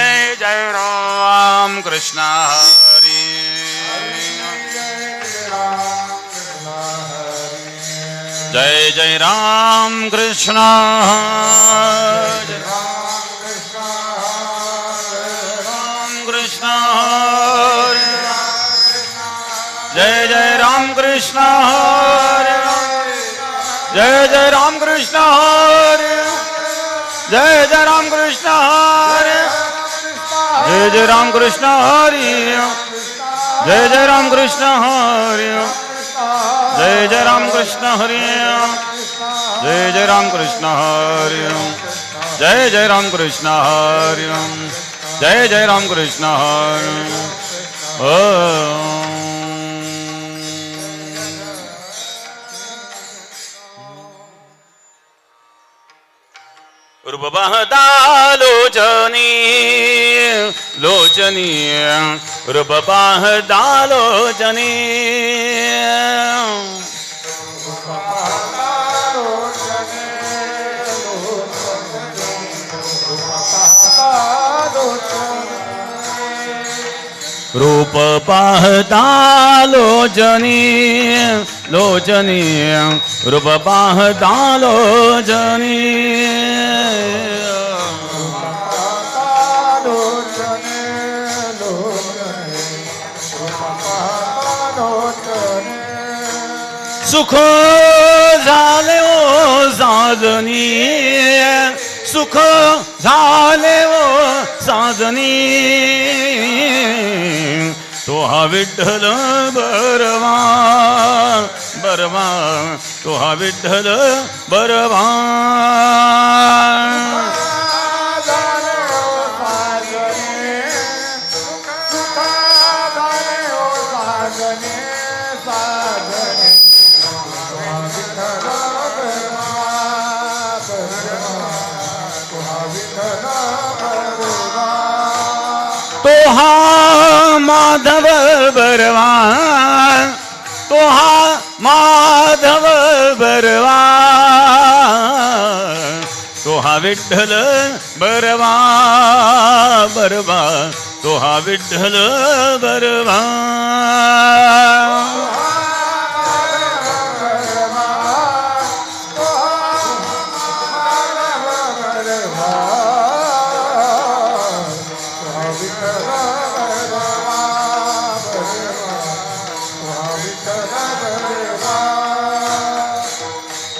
जय जय राम कृष्ण हरी जय जय राम कृष्ण कृष्ण जय जय राम कृष्ण जय जय राम कृष्ण जय जय राम कृष्ण जय जय राम कृष्ण हरि जय जय राम कृष्ण हरि जय जय राम कृष्ण हरि जय जय राम कृष्ण हरि जय जय राम कृष्ण हरि जय जय राम कृष्ण हरि रूपबहता लोचनी लोचनी रूपबहता लोचनी रूप पाहता लोचनी लोचनी रूप पाहता लोचनी सुख झाले ओ साजनी सुख झाले ओ साजनी तो हा विठ्ठल बरवा बरवा तो हा विठ्ठल बरवा तो हा माधव बरवा तो हा माधव बरवा तो हा विठ्ठल बरवा बरवा तो हा विठ्ठल बरवा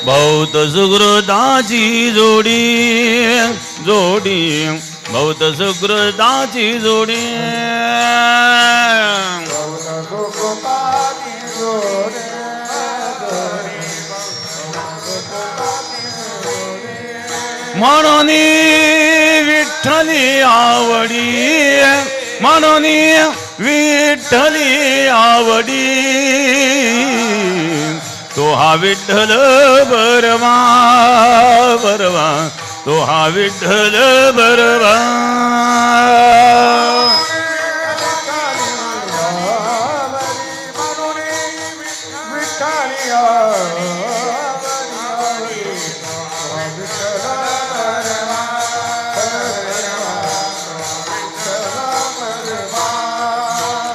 बहुत सुकृताची जोडी जोडी बहुत सुकृताची जोडी म्हणून विठ्ठली आवडी म्हणून विठ्ठली आवडी तो हा विठ्ठल बरवा बरवा तो हा विठ्ठल बरवा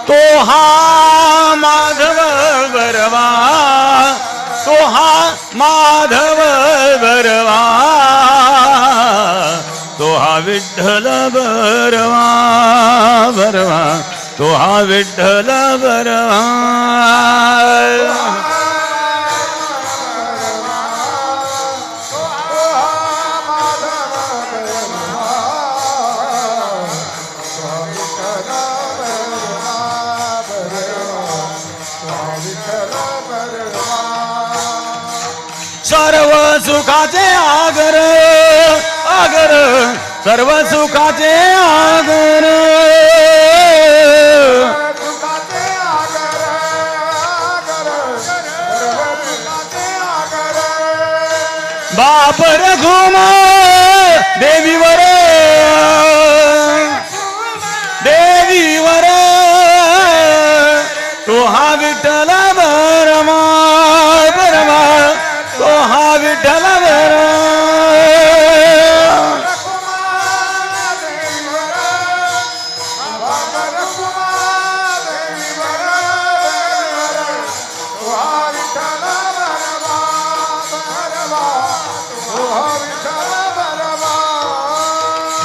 तो हा माधव बरवा तो हा माधव बरवा तो हा विठ्ठल बरवा बरवा तो हा विठ्ठल बरवा सर्व सुखाचे आगर आगर सर्व सुखाचे आगर बाप रघुम देवीवर देवीवर तो हा विठ्ठल बरमा बरमा तो हा विठ्ठल बरमा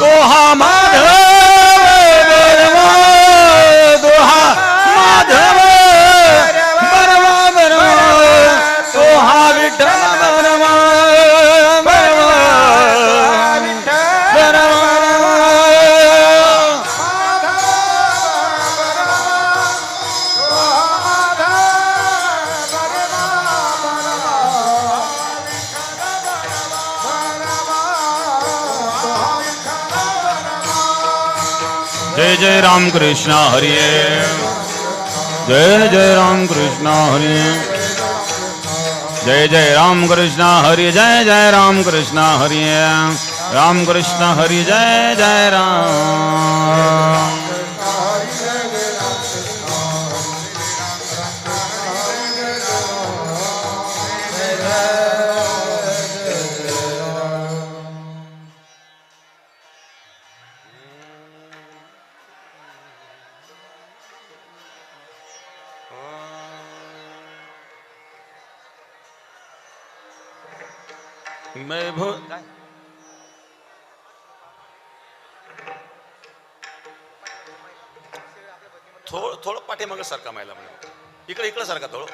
दोहा माधव बरवा दोहा माधव बरवा बरवा दोहा विठ्ठल बरवा बरवा बरवा जय जय राम कृष्ण हरि जय जय राम कृष्ण हरि जय जय राम कृष्ण हरि जय जय राम कृष्ण हरि राम कृष्ण हरि जय जय राम मैं थोडं पाठीमागे सारखा मायला म्हणा इकडे इकडे सारखा थोडं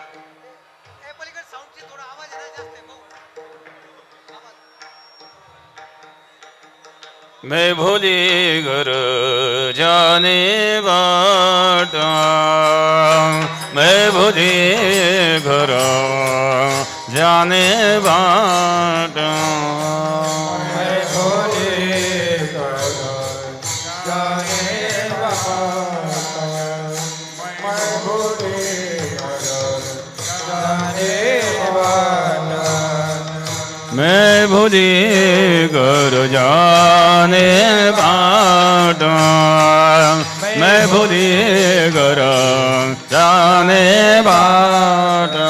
मैं भोली घर जाने बाटा मैं भोली घर जाने बाटा मैं भोली घर जाने बाटा मैं भोली घर जाने बाटा मैं भोली घर जाने बाटा मैं भोली घर जाने बाटा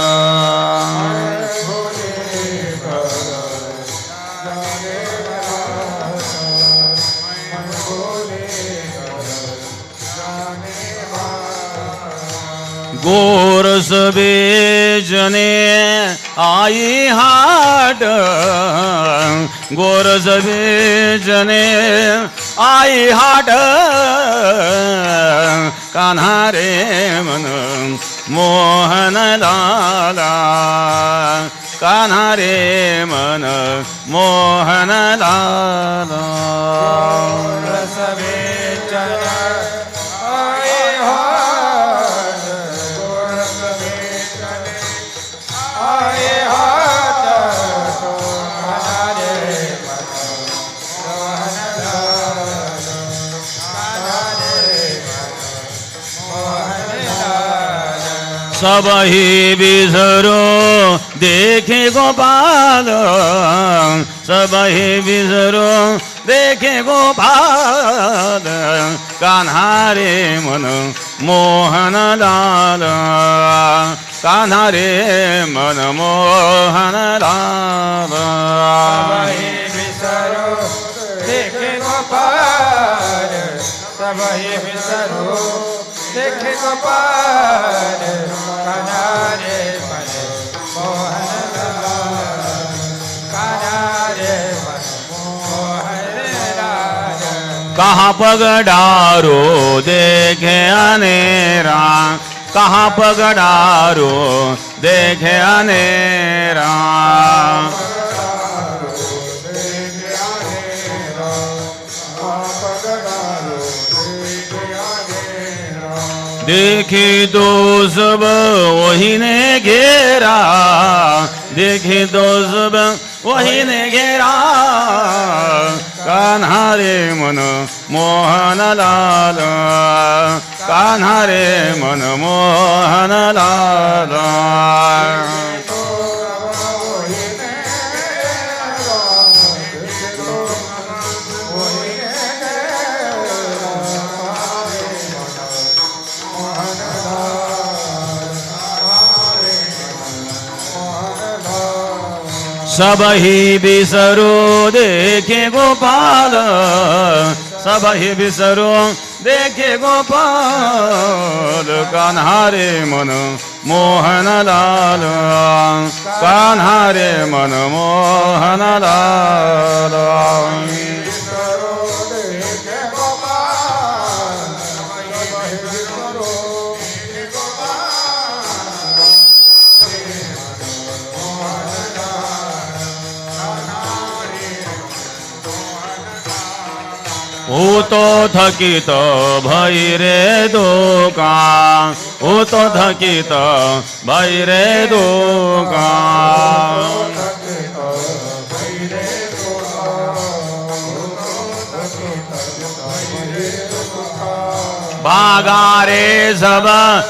गोरस बेचने आई हाट गोरस बेचने आई हाट कान्हा रे मन मोहन लाला कान्हा रे मन मोहन लाला रस बेचन आए हाथ गोरस बेचन आए हाथ तो हमारे मन मोहन लाल हमारे मन मोहन लाल सब ही बिसरो देखे गोपाल सब ही बिसरो देखे गोपाल कान्हा रे मन मोहन लाल कान्हा रे मन मोहन लाल सबही बिसरो देखे गोपाल सबही बिसरो देखे गोपाल कान्हा रे मन मोहन लाल कान्हा रे मन मोहन लाल कहाँ पगडारो देखे अनेरा कहाँ पगडारो देखे अनेरा देखी तो सब वही ने घेरा देखी तो सब वही ने घेरा कान्हा रे मन मोहन लाल कान्हा रे मन मोहन लाल सब ही बिसरो देखे गोपाल सब ही विसरो देखे गोपाल कान्हा रे मन मोहन लाल कान्हा रे मन मोहन लाल ओ तो थकित भई रे दुकान ओ तो थकित भई रे दुकान बागारे सब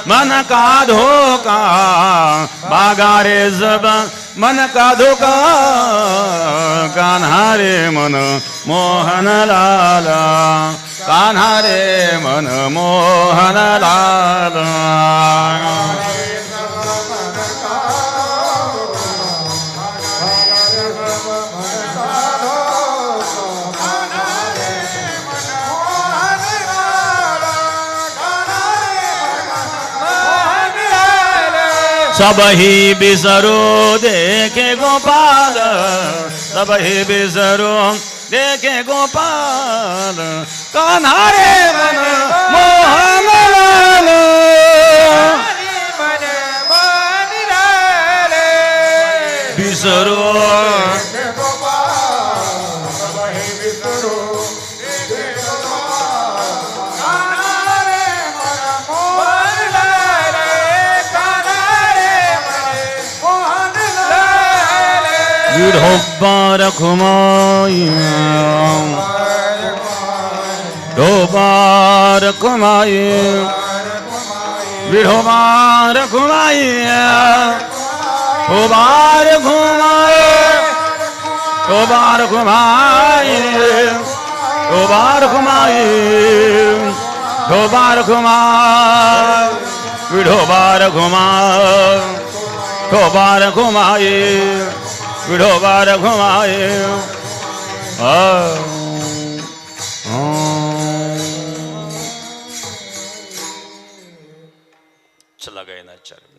मन का धोखा बागारे सब मन का धोखा कान्हा रे मन मोहन लाला कान्हा रे मन मोहन लाला सब ही बिसरो देखे गोपाल सब ही बिसरो देखे गोपाल कान्हा रे मन मोहन लाल बिसरो विढ़ोबार घुमाइया ढोबार घुमाइए विढ़ोबार घुमाइया ढोबार घुमाए ढोबार घुमाइए ढोबार घुमाइए ढोबार घुमाए विढ़ोबार घुमाए ढोबार घुमाए विढ़ोबार घुमाए चला गए ना चल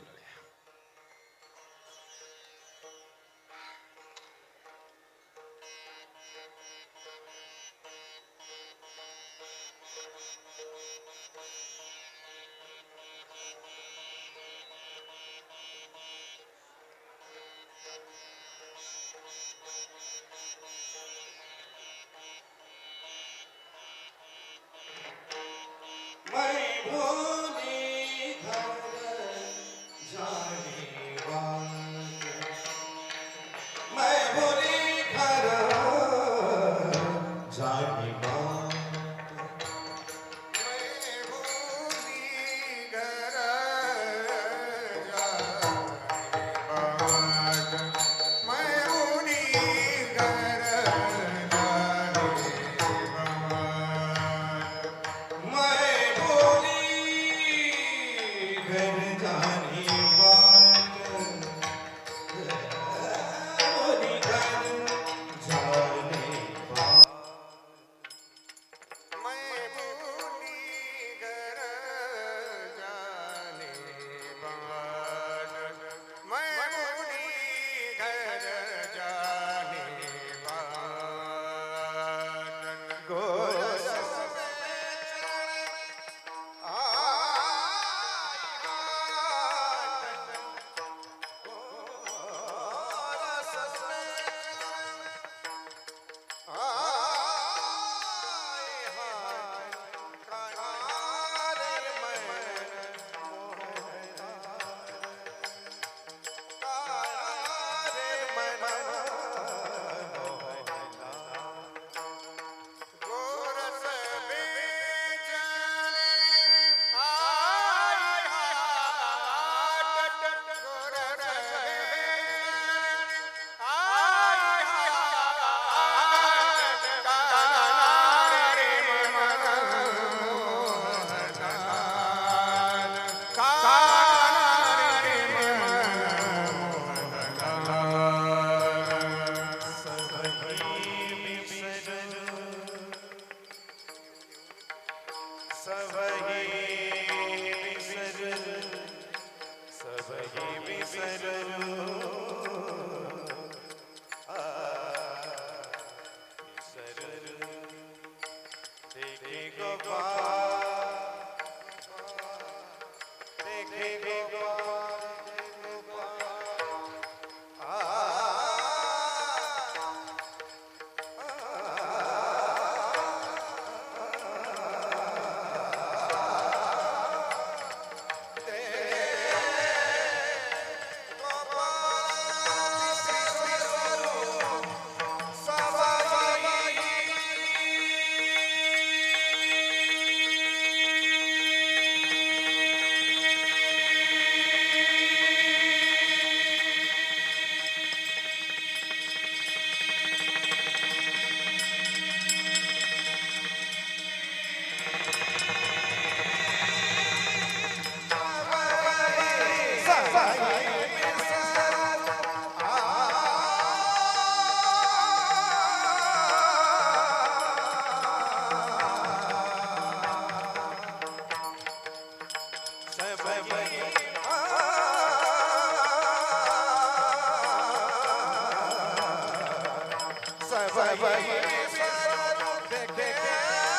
सबही विसरू देखे गोपाल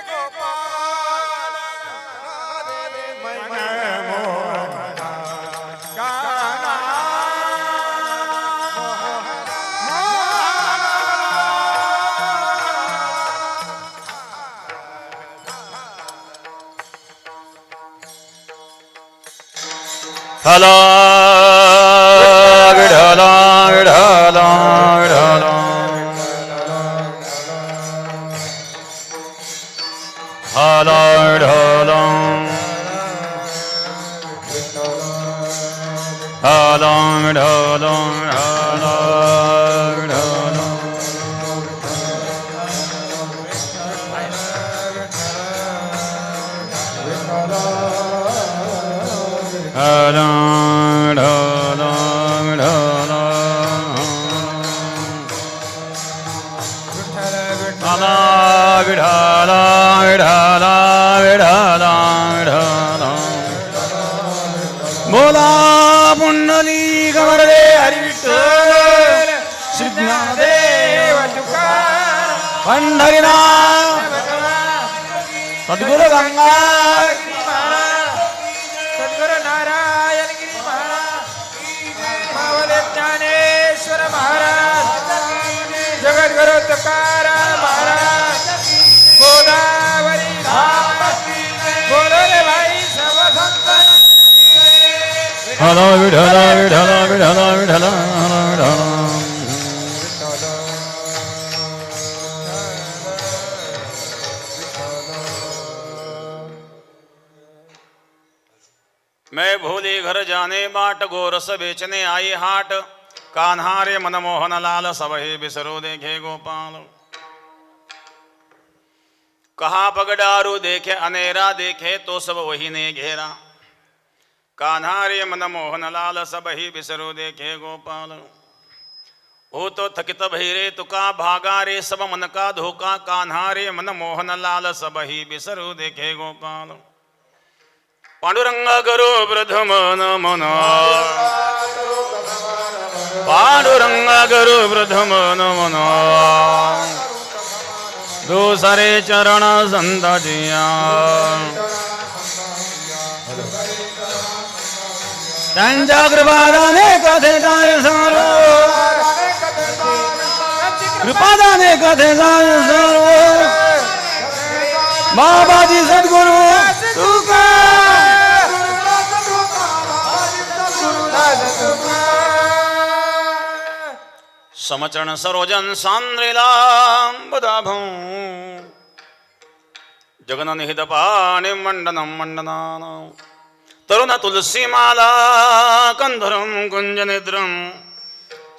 देखे हला विढला विढला विढला हला विढला हला विढला हला विढला हला विढला विढला हला विढला विढला विढला विढला बोला पुंडलिक वरदे हरी विठ्ठल श्री ज्ञानदेव तुकाराम पंढरीनाथ सद्गुरु गंगा सद्गुरु नारायण गिरी महाराज मावले ज्ञानेश्वर महाराज जगद्गुरु तुकाराम महाराज गोदावरी बोलो रे भाई सब संतन हला विढला विढला विढला विढला विढला मैं भूली घर जाने बाट गोरस बेचने आई हाट कान्हारे मनमोहन लाल सबहे बिसरो देखे गोपाल कहा पगडारू देखे अनेरा देखे तो सब वही ने घेरा कान्हारे मनमोहन लाल सबही बिसरो देखे गोपाल हो तो थकित भैरे तुका भागा रे सब मन का धोखा कान्हारे मनमोहन लाल सबही बिसरो देखे गोपाल पांडुरंग गुरु प्रथमन मन पांडुरंग गुरु प्रथमन मन दूसरे चरण संत जिया त्यांच्या कृपादाने कथे काय सारो कृपादाने कथे काय सारो बाबाजी सद्गुरु तुका समचरण सरोजन सांद्रेला बदाभं जगननिहितपाणि मंडनं मंडनानं तरुण तुलसीमाला कंधरं कुंजनिद्रं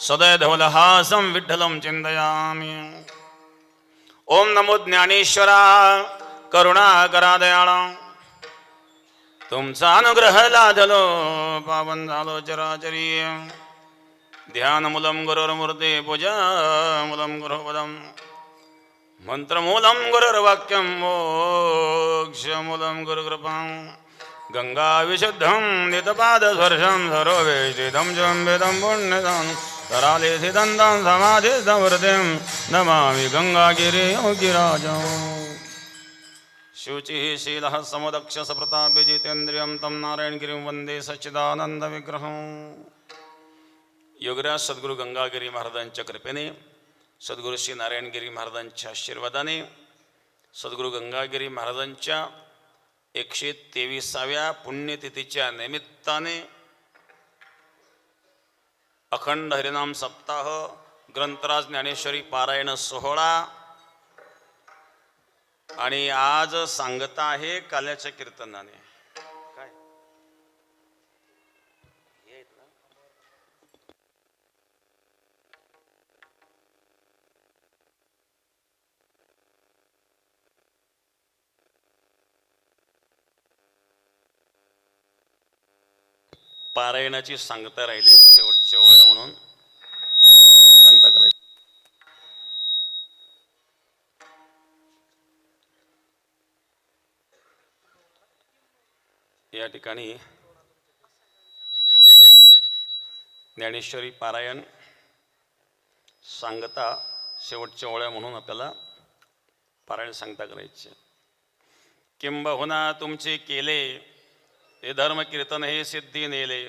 सदैधवलहासं विठ्ठलं चिन्तयामि। ओम नमो ज्ञानेश्वरा करुणाकरा दयाळा तुमचा अनुग्रह लाधलो पावन झालो चराचरी। ध्यानमूलं गुरुर्मूर्ते पूजामूलं गुरुपदं मंत्रमूलं गुरुर्वाक्यं मोक्षमूलं गुरुकृपां गंगाविशुद्धं नितपादस्पर्शं सरोवेशितं जम्बितं पुण्यदानं कराले सिदन्तं समाधिस्थमृतिं नमामि गंगागिरियोगिराजम्। शुचिः शीलः समदक्ष सप्रताप्य जितेन्द्रियं तं नारायणगिरिं वन्दे सच्चिदानन्दविग्रहम्। योगराज सद्गुरू गंगागिरी महाराजांच्या कृपेने सद्गुरू श्री नारायणगिरी महाराजांच्या आशीर्वादाने सद्गुरू गंगागिरी महाराजांच्या 123व्या पुण्यतिथीच्या निमित्ताने अखंड हरिनाम सप्ताह ग्रंथराज ज्ञानेश्वरी पारायण सोहळा आणि आज सांगता आहे काल्याच्या कीर्तनाने। काय पारायणाची सांगता राहिली शेवटच्या ओळ्या म्हणून पारायणाची सांगता करायची। या ठिकाणी ज्ञानेश्वरी पारायण सांगता शेवटच्या ओळ्या म्हणून आपल्याला पारायण सांगता करायची। किंबहुना तुमचे केले ते धर्म कीर्तन हे सिद्धी नेले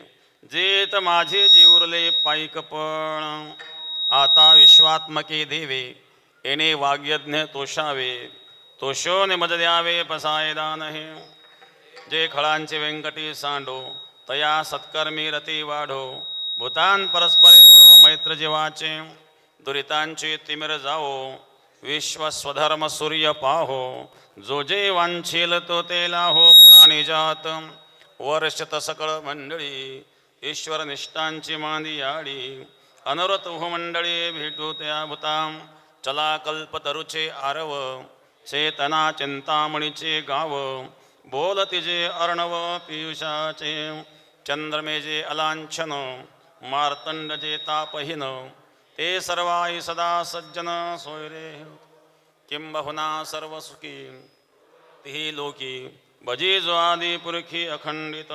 जेत माझे जीवरले पायिकपण आता विश्वात्मके देवे येणे वाग्यज्ञ तोषावे तोषोने मज द्यावे पसाय दान हे जे खळांचे व्यंकटी सांडो तया सत्कर्मी रती वाढो भूतान परस्परे पडो मैत्र जीवाचे दुरितांचे तिमिर जाओ विश्व स्वधर्म सूर्य पाहो जो जे वांछेल तो ते लाहो प्राणीजात वर्षत सकळ मंडळी ईश्वर निष्ठांची मांदी आडी अनवरत मंडळी भेटू त्या भूताम चला कल्पतरुचे आरव चेतना चिंतामणीचे गाव बोलतिजे अर्णव पियुषाचे चंद्रमेजे अलांछन मार्तंडजे तापहीन ते सर्वाई सदा सज्जन सोयरे किंबहुना सर्व सुखी तिही लोकी भजी जो आदि पुरखी अखंडित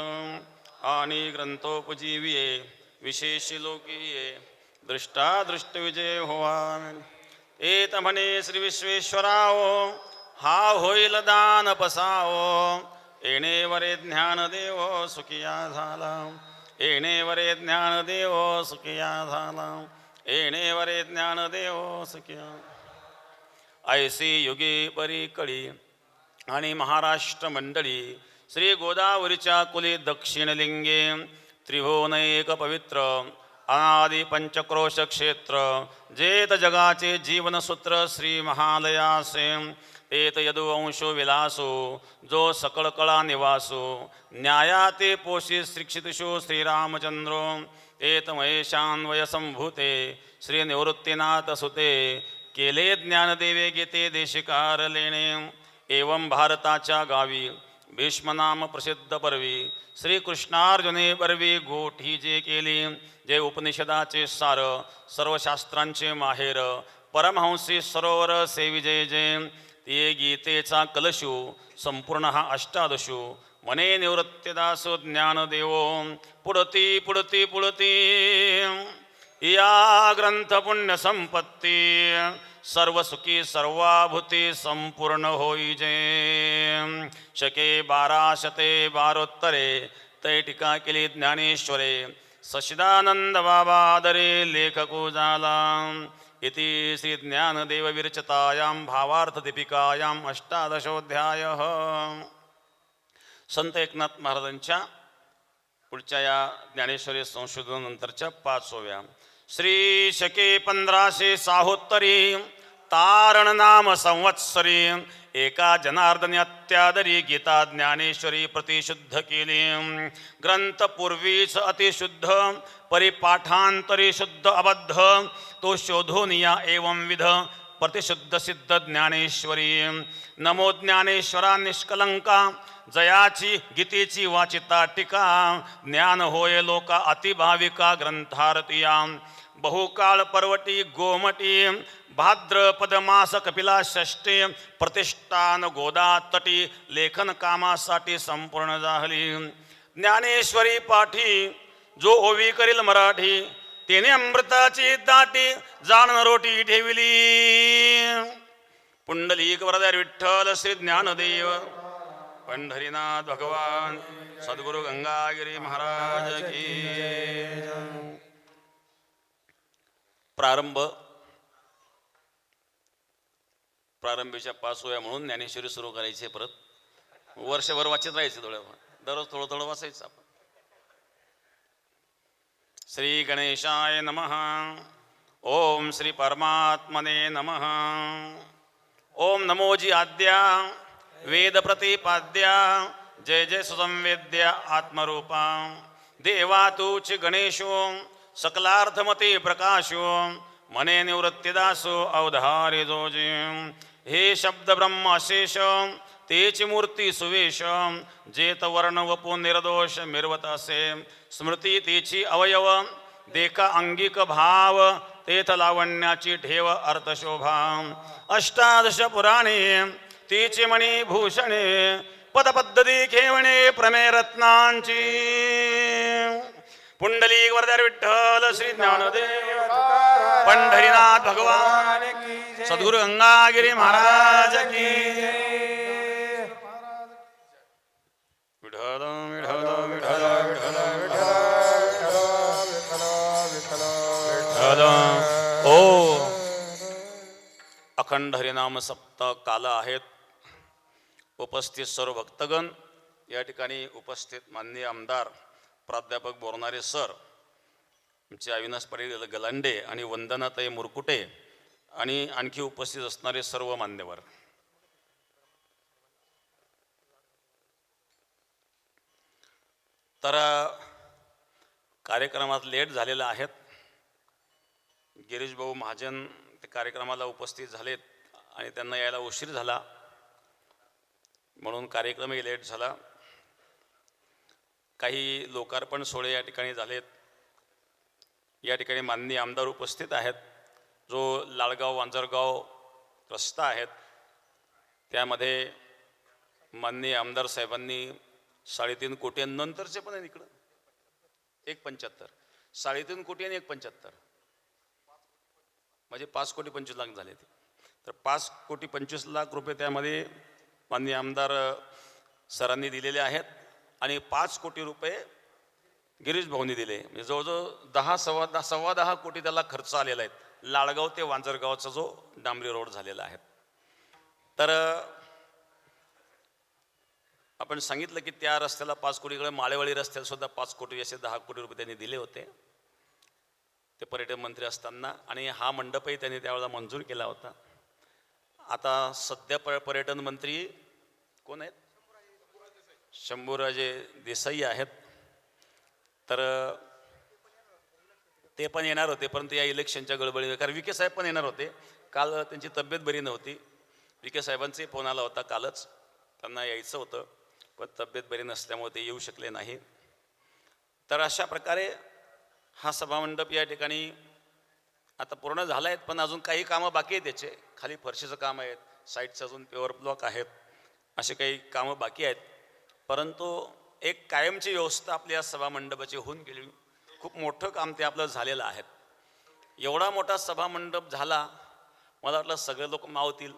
आणि ग्रंथोपजीविये विशेषी लोकीये दृष्टा दृष्ट विजय होवा एत म्हणे श्री विश्वेश्वराओ हा होईल दान पसाओ येणे वरे ज्ञान देव सुखिया झाला येणे वरे ज्ञान देव सुखिया झाला येणे वरे ज्ञान देव सुखिया ऐसी युगे परी कळी आणि महाराष्ट्र मंडळी श्री गोदावरीच्या कुली दक्षिणलिंगे त्रिभुवनैक पवित्र अनादि पंचक्रोश क्षेत्र जेत जगाचे जीवनसूत्र श्री महालयासे एत यदुवंशो विलासो जो सकळ कळा निवासो न्यायाते पोषी शिक्षितशो श्रीरामचंद्रो एत महेशान्वय संभूते श्री निवृत्तीनाथ सुते केले ज्ञानदेवे गीते देशिकार लेणे एवं भारताच्या गावी भीष्मनाम प्रसिद्ध पर्वी श्रीकृष्णार्जुने पर्वी गोठी जे केली जे उपनिषदाचे सार सर्व शास्त्रांचे माहेर परमहंसी सरोवर सेविजय जय ते गीतेचा कलशू संपूर्ण हा अष्टादशू मने निवृत्तीदासो ज्ञानदेवो पुढती पुढती पुढती या ग्रंथ पुण्य संपत्ती सर्व सुखी सर्वाभूती संपूर्ण होई जय शके 1212 तै टीका केली ज्ञानेश्वरे सचिदानंद बाबा आदरे लेखको झाला इति श्री ज्ञानदेव विरचितायां भावार्थ दीपिकायां 18 संत एकनाथ महाराजांच्या पुढच्या या ज्ञानेश्वरी संशोधनानंतरच्या 5व्या श्री शके 1506 तारण नाम संवत्सरी एका जनार्दनी अत्यादरी गीता ज्ञानेश्वरी प्रतिशुद्ध केली. ग्रंथ पूर्वीच अतिशुद्ध परिपाठांतरी शुद्ध अबद्ध तो शोधून या एवं विध प्रतिशुद्ध सिद्ध ज्ञानेश्वरी. नमो ज्ञानेश्वरा निष्कलंका जयाची गीतेची वाचिता टीका ज्ञान होय लोका अतिभाविका ग्रंथारतिया. बहुकाळ पर्वटी गोमटी भाद्रपद मास कपिला षष्ठी प्रतिष्ठान गोदा तटी लेखन कामासाठी संपूर्ण झाली. ज्ञानेश्वरी पाठी जो ओवी करील मराठी तेने अमृताची दाटी जाण रोटी ठेविली. पुंडलिक वरदार विठ्ठल श्री ज्ञानदेव पंढरीनाथ भगवान सद्गुरु गंगागिरी महाराज की. प्रारंभीच्या पाच होया म्हणून ज्ञानेश्वरी सुरू करायची. परत वर्षभर वाचत राहायचं, दररोज थोडं थोडं वाचायचं आपण. श्री गणेशाय नमः. ओम श्री परमात्मने नमः. ओम नमोजी आद्या वेद प्रतिपाद्या जय जय सुसंवेद्या आत्मरूपा. देवा तूच गणेशो सकलार्थमते प्रकाशो मने निवृत्तिदासो अवधारे जोजी. हे शब्द ब्रह्म अशेष तेची मूर्ती सुवेश जेत वर्ण वपू निर्दोष मिरवत असे. स्मृती तेची अवयव देखा अंगिक भाव तेथ लावण्याची ठेव अर्थशोभा. अष्टादश पुराणे तेचे मणी भूषणे पदपद्धती खेवणे प्रमेय रत्नांची. पुंडलिक वरदार विठ्ठल श्री ज्ञानदेव पंढरीनाथ भगवान सद्गुरु गंगागिरी महाराज की. विठ्ठल विठ्ठल विठ्ठल विठ्ठल ओ. अखंड हरिनाम सप्ताह काल आहेत. उपस्थित सर्व भक्तगण, या ठिकाणी उपस्थित माननीय आमदार प्राध्यापक बोरनारे सर, आमचे अविनाश पाटील गलांडे आणि वंदनाताई मुरकुटे आणि आणखी उपस्थित असणारे सर्व मान्यवर. तर कार्यक्रमात लेट झालेला आहेत. गिरीश भाऊ महाजन ते कार्यक्रमाला उपस्थित झालेत आणि त्यांना यायला उशीर झाला म्हणून कार्यक्रमही लेट झाला. काही लोकार्पण सोहळे या ठिकाणी झालेत. या ठिकाणी माननीय आमदार उपस्थित आहेत. जो लाळगाव वांजरगाव रस्ता आहेत त्यामध्ये माननीय आमदार साहेबांनी 3.5 कोटी नंतरचे पण आहे इकडं 1.75 3.5 कोटी आणि 1.75 म्हणजे 5 कोटी 25 लाख झाले ते. तर 5 कोटी 25 लाख रुपये त्यामध्ये माननीय आमदार सरांनी दिलेले आहेत आणि 5 कोटी रुपये गिरीश भाऊंनी दिले. म्हणजे जवळजवळ सव्वा दहा कोटी त्याला खर्च आलेला आहे. लाळगाव ते वांजरगावचा जो डांबरी रोड झालेला आहे. तर आपण सांगितलं की त्या रस्त्याला 5 कोटीकडे माळेवाडी रस्त्याला सुद्धा 5 कोटी असे 10 कोटी रुपये त्यांनी दिले होते ते पर्यटन मंत्री असताना. आणि हा मंडपही त्यांनी त्यावेळेला मंजूर केला होता. आता सध्या पर्यटन मंत्री कोण आहेत? शंभूराजे देसाई आहेत. तर ते पण येणार होते परंतु या इलेक्शनच्या गडबडीने, कारण विखे साहेब पण येणार होते. काल त्यांची तब्येत बरी नव्हती. विखे साहेबांचाही फोन आला होता कालच, त्यांना यायचं होतं पण तब्येत बरी नसल्यामुळे ते येऊ शकले नाही. तर अशा प्रकारे हा सभामंडप या ठिकाणी आता पूर्ण झाला आहेत. पण अजून काही कामं बाकी आहेत. त्याचे खाली फरशीचं काम आहेत, साईडचं अजून पेवर ब्लॉक आहेत, असे काही कामं बाकी आहेत. परंतु एक कायमची व्यवस्था आपल्या सभामंडपाची होऊन गेली. खूप मोठं काम ते आपलं झालेलं आहे. एवढा मोठा सभामंडप झाला, मला वाटलं सगळे लोक मावतील,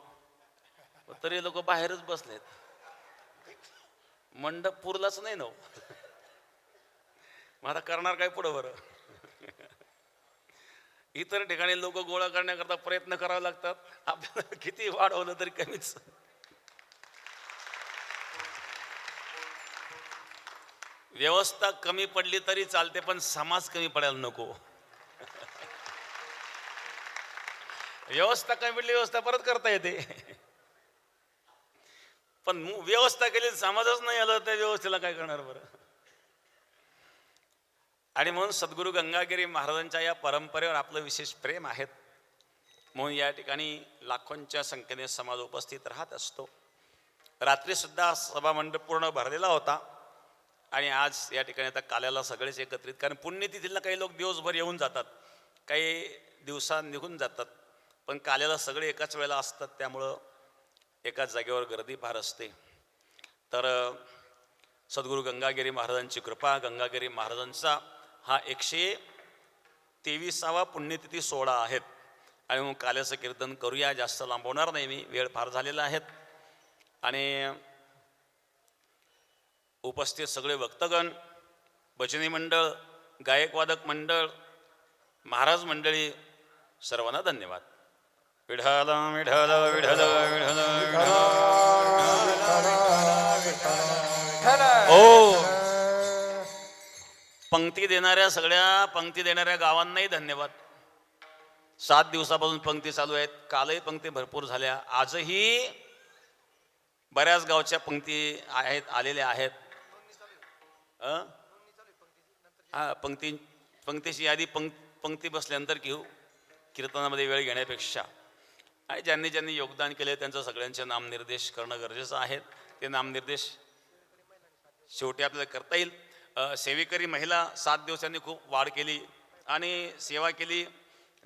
तरी लोक बाहेरच बसलेत. मंडप पुरलाच नाही ना. मग आता करणार काय पुढं बरं? इतर ठिकाणी लोक गोळा करण्याकरता प्रयत्न करावे लागतात. आपल्याला किती वाढवलं तरी कमीच. व्यवस्था कमी पडली तरी चालते पण समाज कमी पडायला नको. व्यवस्था काय म्हटली, व्यवस्था परत करता येते. पण व्यवस्था केली समाजच नाही आलं त्या व्यवस्थेला काय करणार बरं. आणि म्हणून सद्गुरू गंगागिरी महाराजांच्या या परंपरेवर आपलं विशेष प्रेम आहे. म्हणून या ठिकाणी लाखोंच्या संख्येने समाज उपस्थित राहत असतो. रात्री सुद्धा सभामंडप पूर्ण भरलेला होता. आणि आज या ठिकाणी आता काल्याला सगळेच एकत्रित, कारण पुण्यतिथीला काही लोक दिवसभर येऊन जातात, काही दिवसात निघून जातात, पण काल्याला सगळे एकाच वेळेला असतात, त्यामुळं एकाच जागेवर गर्दी फार असते. तर सद्गुरू गंगागिरी महाराजांची कृपा, गंगागिरी महाराजांचा हा 123वा पुण्यतिथी सोहळा आहेत. आणि मग काल्याचं कीर्तन करूया. जास्त लांबवणार नाही मी, वेळ फार झालेला आहे. आणि उपस्थित सगळे भक्तगण, भजनी मंडळ, गायकवादक मंडळ, महाराज मंडळी, सर्वांना धन्यवाद. विठ्ठल विठ्ठल विठ्ठल विठ्ठल ओ पंक्ती देणाऱ्या सगळ्या पंक्ती देणाऱ्या गावांनाही धन्यवाद. 7 दिवसापासून पंक्ती चालू आहेत. कालही पंक्ती भरपूर झाल्या. आजही बऱ्याच गावच्या पंक्ती आहेत, आलेल्या आहेत. हा, पंक्तीची यादी पंक्ती बसल्यानंतर घेऊ, कीर्तनामध्ये वेळ घेण्यापेक्षा. आणि ज्यांनी ज्यांनी योगदान केले त्यांचं सगळ्यांचे नामनिर्देश करणं गरजेचं आहे. ते नामनिर्देश शेवटी आपल्याला करता येईल. सेवेकरी महिला 7 दिवसांनी खूप वाढ केली आणि सेवा केली.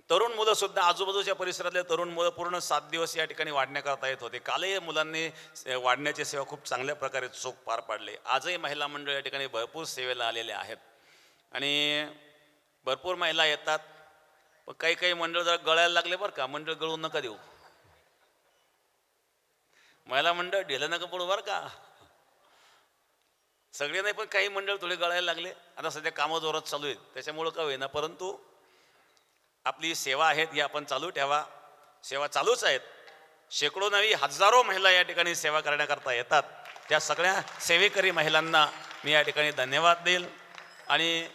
तरुण मुलंसुद्धा, आजूबाजूच्या परिसरातले तरुण मुलं पूर्ण 7 दिवस या ठिकाणी वाढण्याकरता येत होते. कालही मुलांनी वाढण्याची सेवा खूप चांगल्या प्रकारे चोख पार पाडले. आजही महिला मंडळ या ठिकाणी भरपूर सेवेला आलेले आहेत आणि भरपूर महिला येतात. पण काही काही मंडळ जरा गळायला लागले बरं का. मंडळ गळून नका देऊ, महिला मंडळ ढिलं नका पडू बरं का. सगळे नाही, पण काही मंडळ थोडे गळायला लागले. आता सध्या कामं जोरात चालू आहेत, त्याच्यामुळं का होईना, परंतु आपली सेवा आहेत ही आपण चालू ठेवा. सेवा चालूच आहेत. शेकडो नवी हजारो महिला या ठिकाणी सेवा करण्याकरता येतात. त्या सगळ्या सेवेकरी महिलांना मी या ठिकाणी धन्यवाद देईल. आणि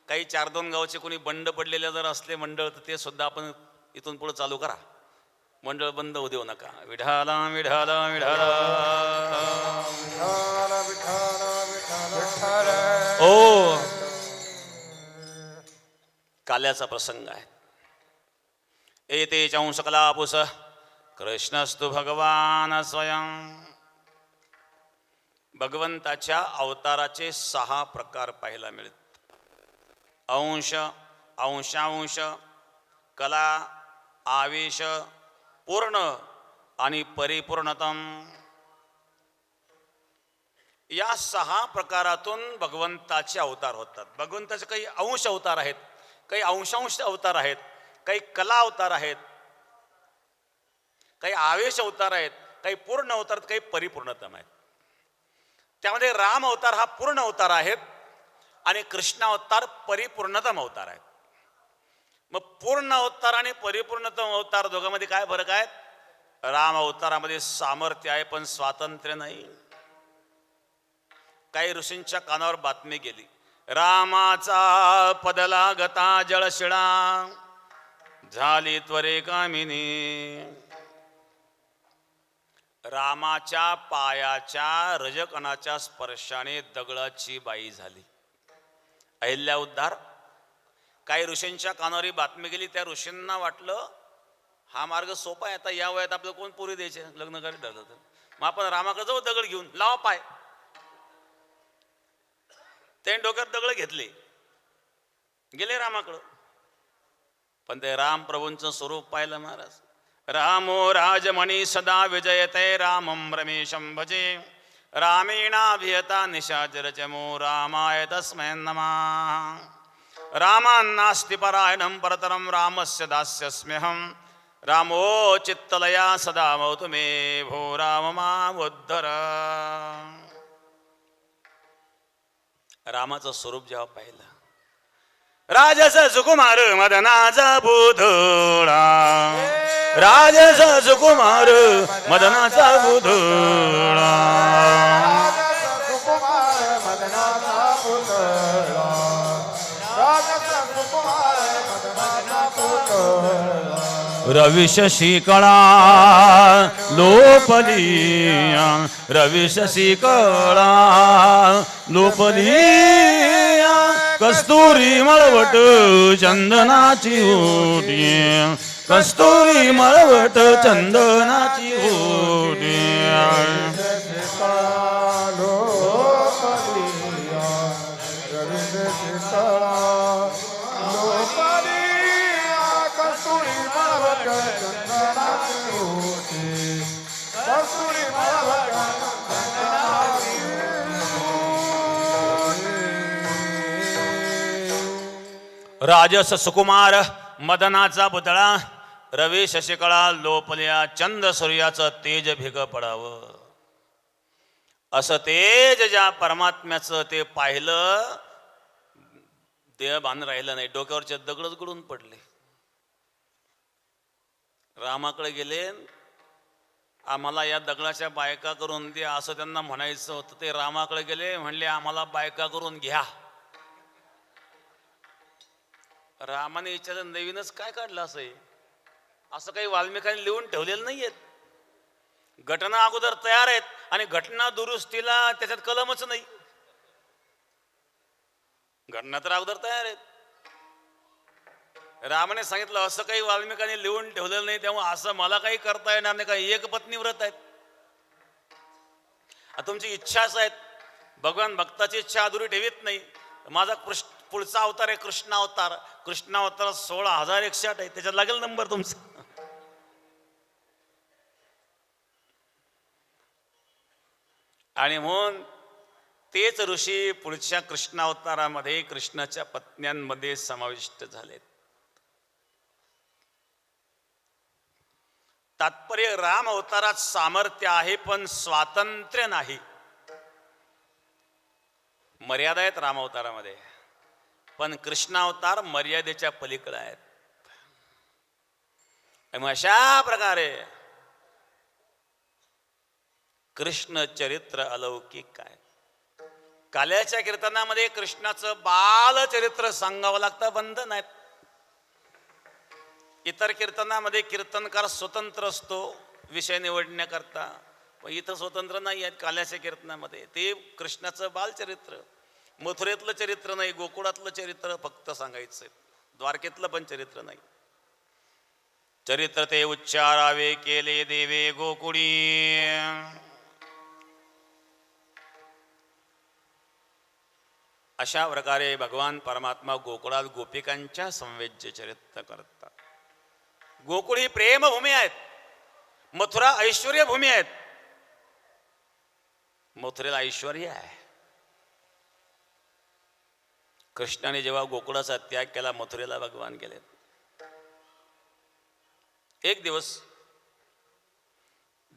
काही 4-2 गावचे कोणी बंड पडलेले जर असले मंडळ, तर ते सुद्धा आपण इथून पुढे चालू करा. मंडळ बंद होऊ देऊ नका. विठ्ठल विठ्ठल विठ्ठल ओ काल्याचा प्रसंग आहे. एते चंसकलापुस कृष्णस्तु भगवान स्वयं. भगवंताच्या अवताराचे 6 प्रकार पाहायला मिळतात. अंश, अंशांश, कला, आवेश, पूर्ण आणि परिपूर्णतम. या 6 प्रकारातून भगवंताचे अवतार होतात. भगवंताचे काही अंश अवतार आहेत, काही अंशांश अवतार आहेत, काही कला अवतार आहेत, काही आवेश अवतार आहेत, काही पूर्ण अवतार, काही परिपूर्णतम आहेत. त्यामध्ये राम अवतार हा पूर्ण अवतार आहेत आणि कृष्ण अवतार परिपूर्णतम अवतार आहेत. मग पूर्ण अवतार आणि परिपूर्णतम अवतार दोघांमध्ये काय फरक आहे? राम अवतारामध्ये सामर्थ्य आहे पण स्वातंत्र्य नाही. काही ऋषींच्या कानावर बातमी गेली, रामाचा पदला गता जळशिळा झाली त्वरे कामिनी. रामाच्या पायाच्या रजकणाच्या स्पर्शाने दगडाची बाई झाली. अहिल्या उद्धार. काही ऋषींच्या कानावरी बातमी गेली. त्या ऋषींना वाटलं हा मार्ग सोपा आहे, आता या वयात आपलं कोण पुरी द्यायचे, लग्न करायला ठरलं तर मग आपण रामाकडे जाऊ, दगड घेऊन लावा पाय. त्याने डोक्यात दगड घेतले, गेले रामाकडं. पण ते राम प्रभूंचं स्वरूप पाहिलं महाराज. रामो राजमणी सदा विजयते रामं रमेशं भजे रामेणाभियता निशाचरचमो रामाय तस्मै नमः. रामान्नास्ति परायणं परतरं रामस्य दास्यस्म्यहं रामो चित्तलया सदा भवतु मे भो राम मामुद्धर. रामाचं स्वरूप जेव्हा पाहिलं, राजस सुकुमार मदनाचा पुतळा, राजस सुकुमार मदनाचा पुतळा, रवी शशी कळा लोपली रवी शशी कळा लोपली कस्तुरी मळवट चंदनाची ओटी कस्तुरी मळवट चंदनाची ओटी राजस सुकुमार मदनाचा पुतळा रवी शशिकळा लोपल्या चंद सूर्याचं तेज भिग पडावं असं तेज ज्या परमात्म्याचं ते पाहिलं देह बांध राहिलं नाही डोक्यावरचे दगडच गळून पडले रामाकडे गेले आम्हाला या दगडाच्या बायका करून दे असं त्यांना म्हणायचं होतं ते रामाकडे गेले म्हणले आम्हाला बायका करून घ्या रामाने विचारलं नवीनच काय काढलं असं काही वाल्मिकांनी लिहून ठेवलेलं नाहीयेत घटना अगोदर तयार आहेत आणि घटना दुरुस्तीला त्याच्यात कलमच नाही घटना तर अगोदर तयार आहेत रामाने सांगितलं असं काही वाल्मिकांनी लिहून ठेवलेलं नाही तेव्हा असं मला काही करता येणार नाही का एक पत्नी व्रत आहेत तुमची इच्छाच आहेत भगवान भक्ताची इच्छा अधुरी ठेवीत नाही माझा पुढचा अवतार आहे कृष्ण अवतार 16,108 आहे त्याच्यात लागेल नंबर तुमचा आणि म्हणून तेच ऋषी पुढच्या कृष्ण अवतारामध्ये कृष्णाच्या पत्न्यांमध्ये समाविष्ट झालेत तात्पर्य राम अवतारात सामर्थ्य आहे पण स्वातंत्र्य नाही मर्यादा आहेत राम अवतारामध्ये पण कृष्ण अवतार मर्यादेच्या पलीकडे आहेत मग अशा प्रकारे कृष्ण चरित्र अलौकिक आहे काल्याच्या कीर्तनामध्ये कृष्णाचं बाल चरित्र सांगावं लागतं बंधन आहेत इतर कीर्तनामध्ये कीर्तनकार स्वतंत्र असतो विषय निवडण्याकरता पण इथं स्वतंत्र नाही आहेत काल्याच्या कीर्तनामध्ये ते कृष्णाचं बालचरित्र मथुरेतलं चरित्र नाही गोकुळातलं चरित्र फक्त सांगायचं द्वारकेतलं पण चरित्र नाही चरित्र ते उच्चारावे केले देवे गोकुळी अशा प्रकारे भगवान परमात्मा गोकुळात गोपिकांच्या संवेद्य चरित्र करतात गोकुळ ही प्रेमभूमी आहेत मथुरा ऐश्वर्य भूमी आहेत मथुरेला ऐश्वर्य आहे कृष्णाने जेव्हा गोकुळाचा त्याग केला मथुरेला भगवान गेले एक दिवस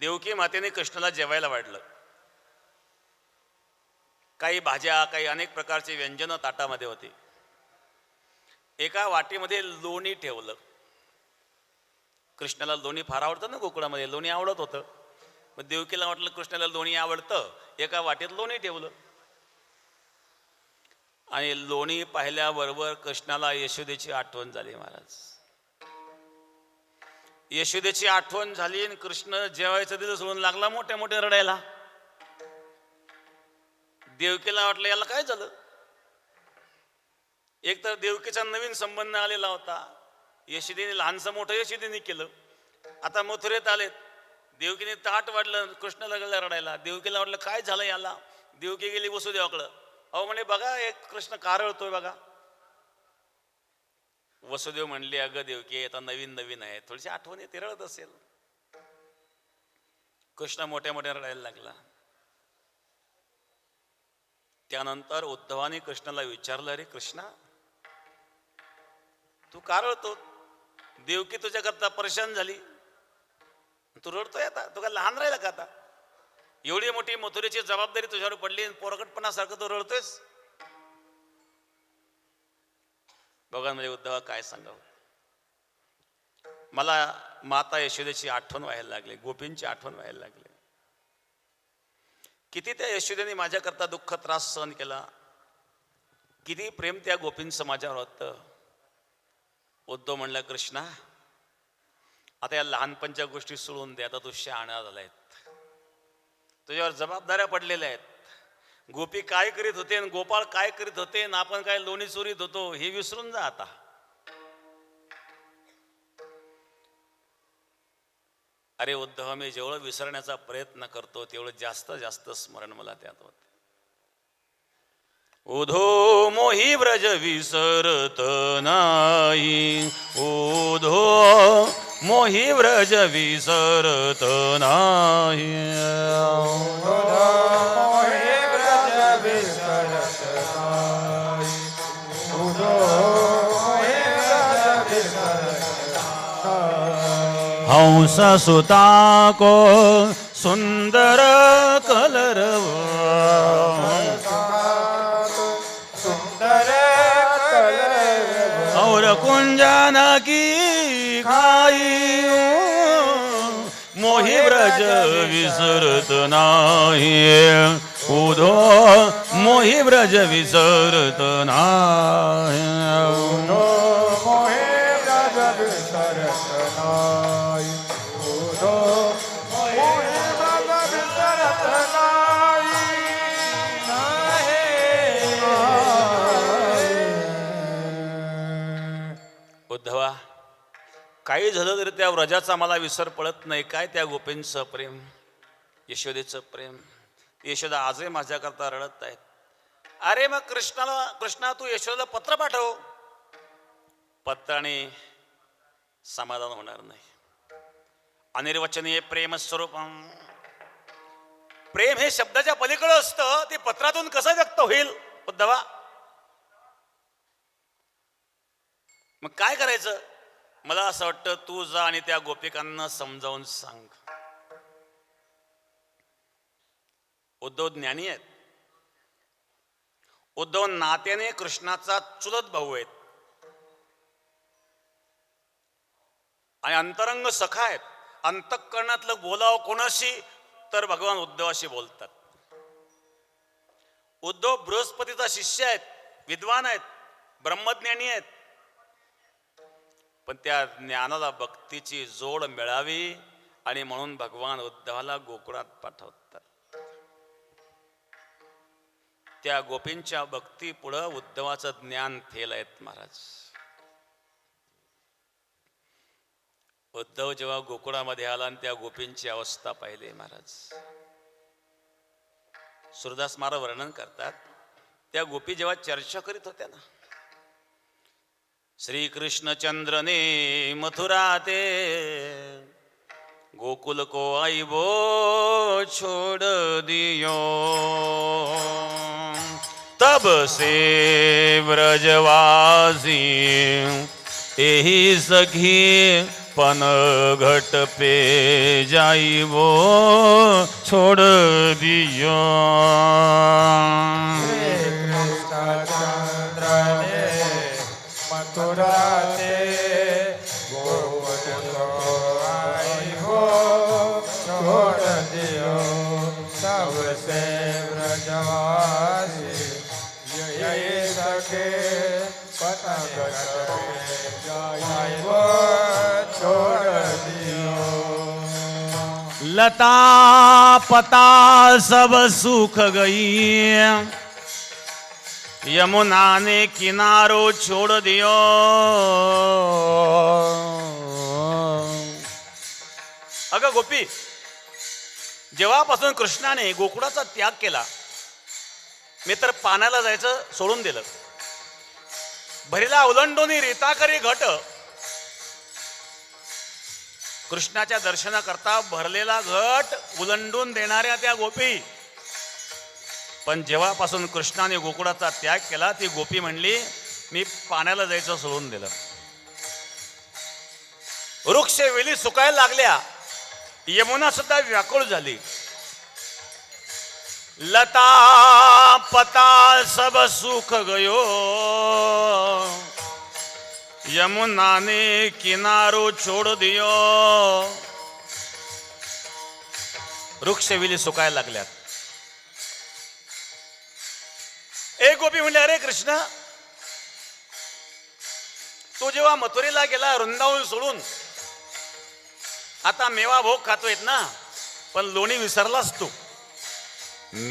देवकी मातेने कृष्णाला जेवायला वाढलं काही भाज्या काही अनेक प्रकारचे व्यंजन ताटामध्ये होती एका वाटीमध्ये लोणी ठेवलं कृष्णाला लोणी फार आवडतं ना गोकुळामध्ये लोणी आवडत होतं मग देवकीला वाटलं कृष्णाला लोणी आवडतं एका वाटीत लोणी ठेवलं आणि लोणी पाहिल्याबरोबर कृष्णाला यशोदेची आठवण झाली महाराज यशोदेची आठवण झाली आणि कृष्ण जेवायचं दिलं सोडून लागला मोठ्या मोठ्या रडायला देवकीला वाटलं याला काय झालं एक तर देवकीचा नवीन संबंध आलेला होता यशोदेने लहानसं मोठं यशोदेने केलं आता मथुरेत आलेत देवकीने ताट वाढलं कृष्ण लागला रडायला देवकीला वाटलं काय झालं याला देवकी गेली वसुदेवाकडं अहो म्हणे बघा एक कृष्ण का रडतोय बघा वसुदेव म्हणले अगं देवकी आता नवीन नवीन आहे थोडीशी आठवण येते रडत असेल कृष्ण मोठ्या मोठ्या रडायला लागला त्यानंतर उद्धवाने कृष्णाला विचारलं अरे कृष्णा तू का रडतो देवकी तुझ्याकरता परेशान झाली तू रडतोय आता तू काय लहान राहिला का आता एवढी मोठी मथुरेची जबाबदारी तुझ्यावर पडली पोरगटपणासारखं तू रडतोयस बघा म्हणजे उद्धवा काय सांगावं मला माता यशोदेची आठवण व्हायला लागली गोपींची आठवण व्हायला लागली किती त्या यशोदेने माझ्याकरता दुःख त्रास सहन केला किती प्रेम त्या गोपींचं माझ्यावर होतं उद्धव म्हणला कृष्णा आता या लहानपणच्या गोष्टी सोडून दे, आता तू शहाणा झालाय, तुझ्यावर जबाबदाऱ्या पडलेल्या आहेत. गोपी काय करीत होते आणि गोपाळ काय करीत होते आणि आपण काय लोणी चोरीत होतो हे विसरून जा आता. अरे उद्धव, मी जेवढं विसरण्याचा प्रयत्न करतो तेवढं जास्त जास्त स्मरण मला त्यात होत. ओधो मोही व्रज विसरत नाही, ओधो मोही व्रज विसरत नाही. मोहे व्रज विसरत नाही, उधो मोहे व्रज विसरत नाही. हंस सुता को सुंदर कलरव, सुंदर कलरव. और कुंजन की खाई, मोहि ब्रज विसरत नाही, उधो मोहि ब्रज विसरत नाही. मोहे व्रज विसरत नाही, उधो मोहे व्रज विसरत नाही. उद्धवा, काही झालं तरी त्या व्रजाचा मला विसर पडत नाही. काय त्या गोपींचं प्रेम, यशोदेचं प्रेम. यशोदा आजही माझ्याकरता रडत आहेत. अरे मग कृष्णा तू यशोदेला पत्र पाठव. पत्राने समाधान होणार नाही. अनिर्वचनीय प्रेम स्वरूपम, प्रेम हे शब्दाच्या पलीकडे असतं, ते पत्रातून कसं व्यक्त होईल उद्धवा? मग काय करायचं? मला असं वाटतं तू जा आणि त्या गोपिकांना समजावून सांग. उद्धव ज्ञानी आहेत. उद्धव नात्याने कृष्णाचा चुलत भाऊ आहेत आणि अंतरंग सखा आहेत. अंतःकरणातलं बोलावं कोणाशी तर भगवान उद्धवाशी बोलतात. उद्धव बृहस्पतीचा शिष्य आहेत, विद्वान आहेत, ब्रह्मज्ञानी आहेत. पण त्या ज्ञानाला भक्तीची जोड मिळावी आणि म्हणून भगवान उद्धवाला गोकुळात पाठवतात. त्या गोपींच्या भक्ती पुढं उद्धवाचं ज्ञान फेल आहेत महाराज. उद्धव जेव्हा गोकुळामध्ये आला आणि त्या गोपींची अवस्था पाहिली महाराज, सूरदास महाराज वर्णन करतात, त्या गोपी जेव्हा चर्चा करीत होत्या ना, श्री कृष्णचंद्र ने मथुरा ते गोकुल को आईबो छोड़ दियो, तब से व्रजवासी एही सखी पन घट पे जाइबो छोड़ दियो. मथुराते गोकुल को आइबो छोड़ दियो, सबसे व्रजवासी यही सके पतंग जाइबो छोड़ दियो. लता पता सब सूख गई, यमुना ने किनारो छोड़ दियो. अगं गोपी, जेव्हापासून कृष्णाने गोकुळाचा त्याग केला, मी तर पाण्याला जायचं सोडून दिलं. भरीला ओलांडून रीताकरी घट, कृष्णाच्या दर्शनाकरता भरलेला घट उलंडून देणाऱ्या त्या गोपी. पण जेव्हापासून कृष्णाने गोकुळाचा त्याग केला, ती गोपी म्हणली मी पाण्याला जायचं सोडून दिलं. वृक्ष वेली सुकायला लागल्या, यमुना सुद्धा व्याकुळ झाली. लता पता सब सुख गयो, यमुना ने किनारो छोड़ दियो. वृक्ष वेली सुकायला लागल्यात. एक गोपी म्हणले, अरे कृष्ण, तू जेव्हा मथुरेला गेला वृंदावन सोडून, आता मेवा भोग खातोय ना, पण लोणी विसरलास तू.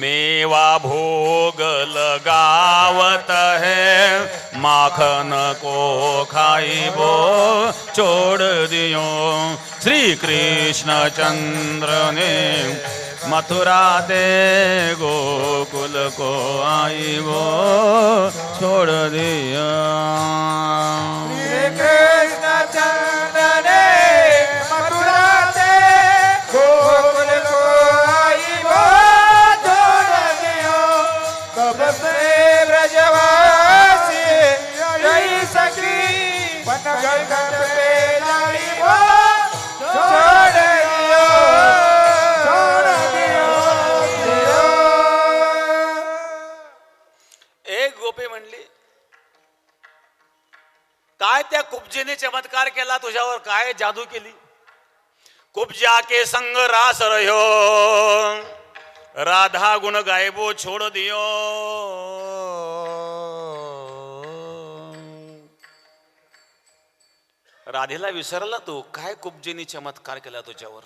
मेवा भोग लगावत है, माखन को खाइबो छोड़ दियो. श्री कृष्ण चंद्र ने मथुरा दे गोकुल को आइबो छोड़ दियो. श्री कृष्ण चंद्र ने मथुरा से गोकुल को आइबो छोड़ दियो. कब से ब्रजवासी रही सकी, पनघट पे जाइबो छोड़ दियो, छोड़ दियो. एक गोपी म्हणली, काय त्या कुब्जीने चमत्कार केला तुझ्यावर, काय जादू केली. कुब्जा के संग रास रह्यो, राधा गुण गायबो छोड़ दियो. राधेला विसरला तू, काय कुब्जीने चमत्कार केला तुझ्यावर.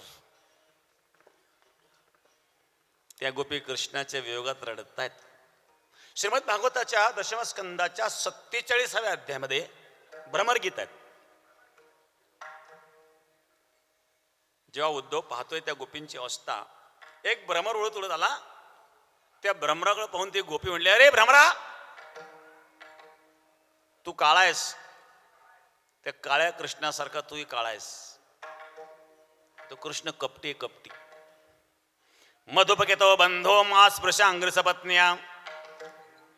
त्या गोपी कृष्णाच्या वियोगात रडतायत. श्रीमद भागवताच्या दशम स्कंदाच्या 47व्या अध्यायामध्ये भ्रमरगीत आहेत. जेव्हा उद्धव पाहतोय त्या गोपींची अवस्था, एक भ्रमर उडत उडत आला. त्या भ्रमराकडे पाहून ती गोपी म्हणली, अरे भ्रमरा, तू काळा आहेस, त्या काळ्या कृष्णासारखा तूही काळा आहेस. तो कृष्ण कपटी कपटी. मधुपकेतो बंधो मा स्पृशांग्रस पत्न्या,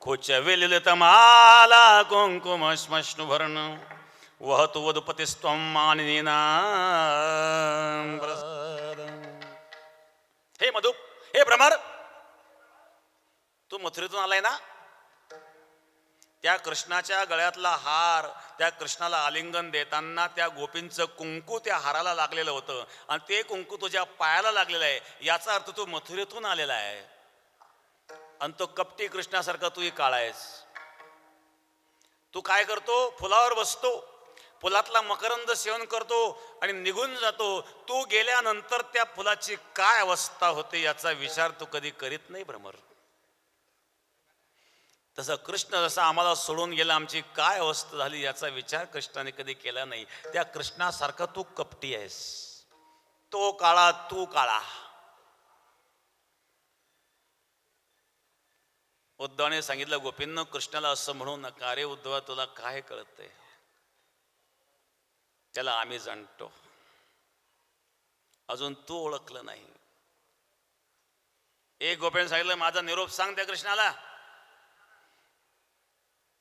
खोच विलित माला कुंकुम श्मश्नुभरण, वहतु वधुपतिस्त्वं मानिनीना. हे मधु, हे भ्रमर, तू मथुरेतून आलाय ना. त्या कृष्णाच्या गळ्यातला हार, त्या कृष्णाला आलिंगन देताना त्या गोपींचं कुंकू त्या हाराला लागलेलं होतं, आणि ते कुंकू तुझ्या पायाला लागलेलं आहे. याचा अर्थ तू मथुरेतून आलेला आहे, आणि तो कपटी कृष्णासारखा तूही काळा आहेस. तू काय करतो, फुलावर बसतो, फुलातला मकरंद सेवन करतो आणि निघून जातो. तू गेल्यानंतर त्या फुलाची काय अवस्था होते याचा विचार तू कधी करीत नाही भ्रमर. तसं कृष्ण जसा आम्हाला सोडून गेला, आमची काय अवस्था झाली याचा विचार कृष्णाने कधी केला नाही. त्या कृष्णासारखा तू कपटी आहेस. तो काळा, तू काळा. उद्धवाने सांगितलं, गोपींनो, कृष्णाला असं म्हणू नका. अरे उद्धवा, तुला काय कळतंय, त्याला आम्ही जाणतो, अजून तू ओळखलं नाही. एक गोपीने सांगितलं, माझा निरोप सांग त्या कृष्णाला.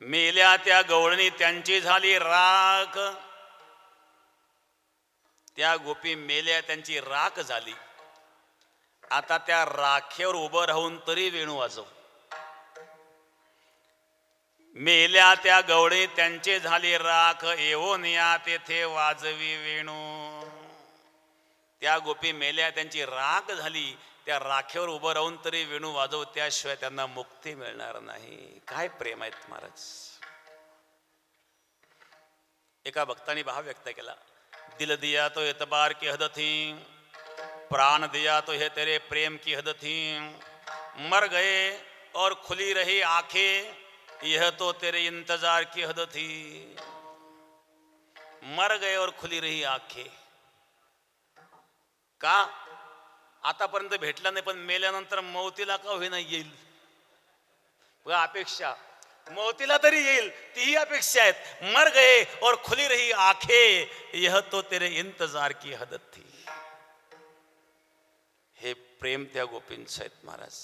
मेल्या त्या गवळणी त्यांची झाली राख. त्या गोपी मेल्या, त्यांची राख झाली. आता त्या राखेवर उभं राहून तरी वेणू वाजव. मेल्या त्या गवळणी त्यांची झाली राख, येऊन या तेथे वाजवी वेणू. त्या गोपी मेल्या, त्यांची राख झाली. त्या राखेवर उभं राहून तरी वेणू वाजव, त्याशिवाय त्यांना मुक्ती मिळणार नाही. काय प्रेम आहेत महाराज. एका भक्ताने भाव व्यक्त केला, दिल दिया तो एतबार की हद थी, प्राण दिया तो है तेरे प्रेम की हद थी, मर गए और खुली रही आंखें, यह तो तेरे इंतजार की हद थी. मर गए और खुली रही आंखें. का आतापर्यंत भेटला नाही, पण मेल्यानंतर मौतीला का होईना येईल. अपेक्षा, मौतीला तरी येईल, तीही अपेक्षा आहेत. मर गए और खुली रही आंखें, यह तो तेरे इंतजार की हद थी. हे प्रेम त्या गोपींचं आहेत महाराज.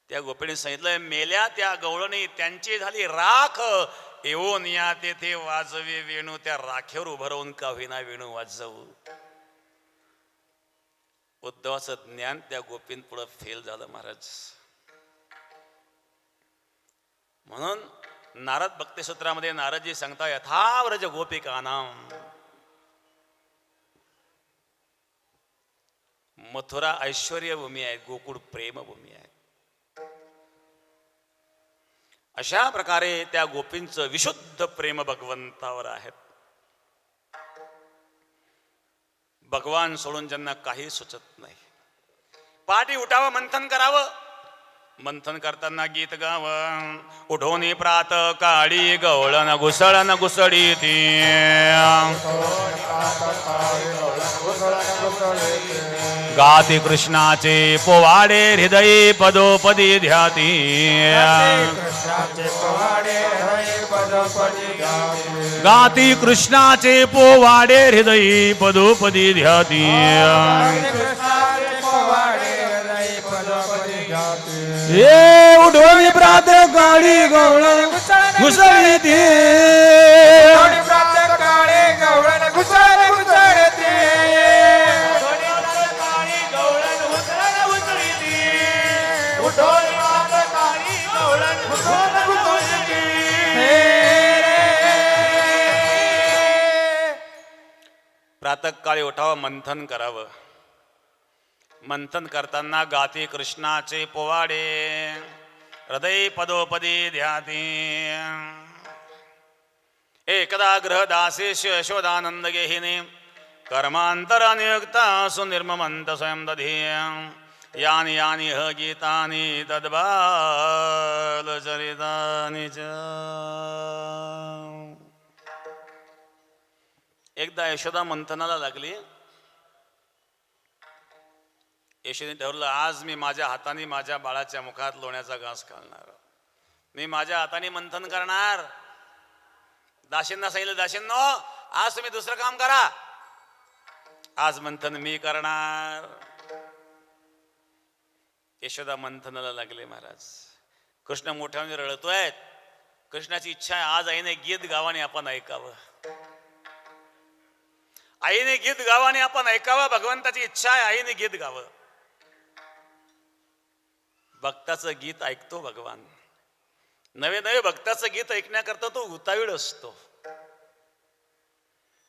त्या गोपीने सांगितलं, मेल्या त्या गवळणी त्यांची झाली राख, येऊन या तेथे वाजवे वेणू. त्या राखेवर उभं राहून का होईना वेणू वाजवू. उद्धवाचं ज्ञान त्या गोपींपुढं फेल झालं महाराज. म्हणून नारद भक्तिसूत्रामध्ये नारदजी सांगता, यथाव्रज गोपिकानाम. मथुरा ऐश्वर्यभूमी आहे, गोकुळ प्रेमभूमी आहे. अशा प्रकारे त्या गोपींचं विशुद्ध प्रेम भगवंतावर आहे. भगवान सोडून ज्यांना काही सुचत नाही. पहाटे उठावं, मंथन करावं. मंथन करताना गीत गावं. उठोनी प्रात काळी गवळण घुसळण घुसळी ती. गाती कृष्णाचे पोवाडे हृदयी पदोपदी ध्याती. गाती कृष्णाचे पोवाडे हृदयी पदोपदी ध्याती. ये उठोनी प्रात काळी गवळण घुसळी ती. प्रातःकाळी उठावं, मंथन करावं. मंथन करताना गाती कृष्णाचे पोवाडे हृदय पदोपदी ध्याती. एकदा ग्रहदासेश यशोदानंद गेहिनी कर्मांतर नियुक्ता सुनिर्ममंत स्वयं दधी. यानी यानी ह गीतानि तद्बाल चरितानि च. एकदा यशोदा मंथनाला लागली. यशोदेने ठरवलं, आज मी माझ्या हाताने माझ्या बाळाच्या मुखात लोण्याचा घास घालणार. मी माझ्या हाताने मंथन करणार. दासींना सांगितलं, दासींनो आज तुम्ही दुसरं काम करा, आज मंथन मी करणार. यशोदा मंथनाला लागले. महाराज कृष्ण मोठ्याने रडतोय. कृष्णाची इच्छा आहे आज आईने गीत गावाने आपण ऐकावं. आईने गीत गावाने आपण ऐकावं. भगवंताची इच्छा आहे आईने गीत गावं. भक्ताचं गीत ऐकतो भगवान. नवे नवे भक्ताचं गीत ऐकण्याकरता तो उतावीळ असतो.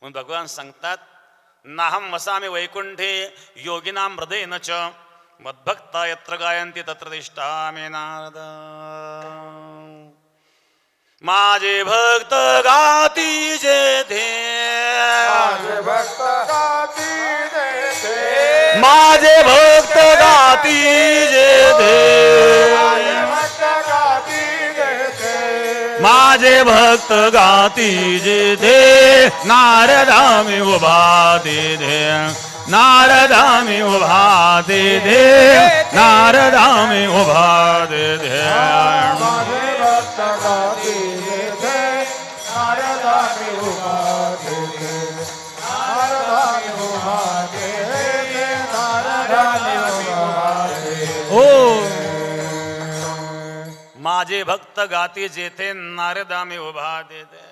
म्हणून भगवान सांगतात, नाहम वसामि वैकुंठे योगिनाम हृदयेन च मद्भक्ता यत्र गायन्ति तत्र तिष्ठामि नारद. माझे भक्त गाती जेथे, माझे भक्त गाती जेथे, माझे भक्त गाती जेथे, नारदामी उभा तेथे, नारदामी उभा तेथे, नारदामी उभा तेथे. माझे भक्त गाती जेथे, नारदामी उभा तेथे.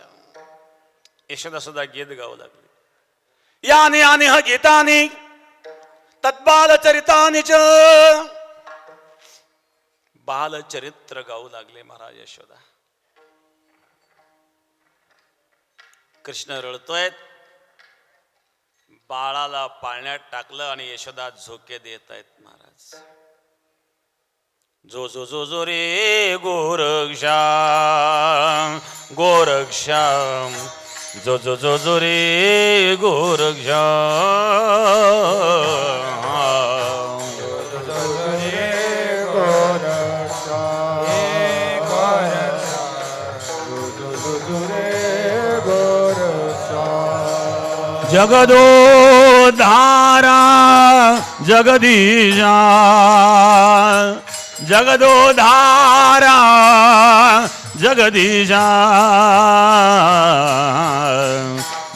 यशोदा सुद्धा गीत गाऊ लागली. यानी यानी ह गीतानि तद्बाल चरितानि च. बाल चरित्र गाऊ लागले महाराज यशोदा. कृष्ण रडतोय. बाळाला पाळण्यात टाकलं आणि यशोदा झोके देत आहेत महाराज. जो जो जो जो रे गोरक्षा गोरक्षा, जो जो जो जो रे गोरक्षा. जगदोधारा जगदीशा, जगदोधारा जगदीशा.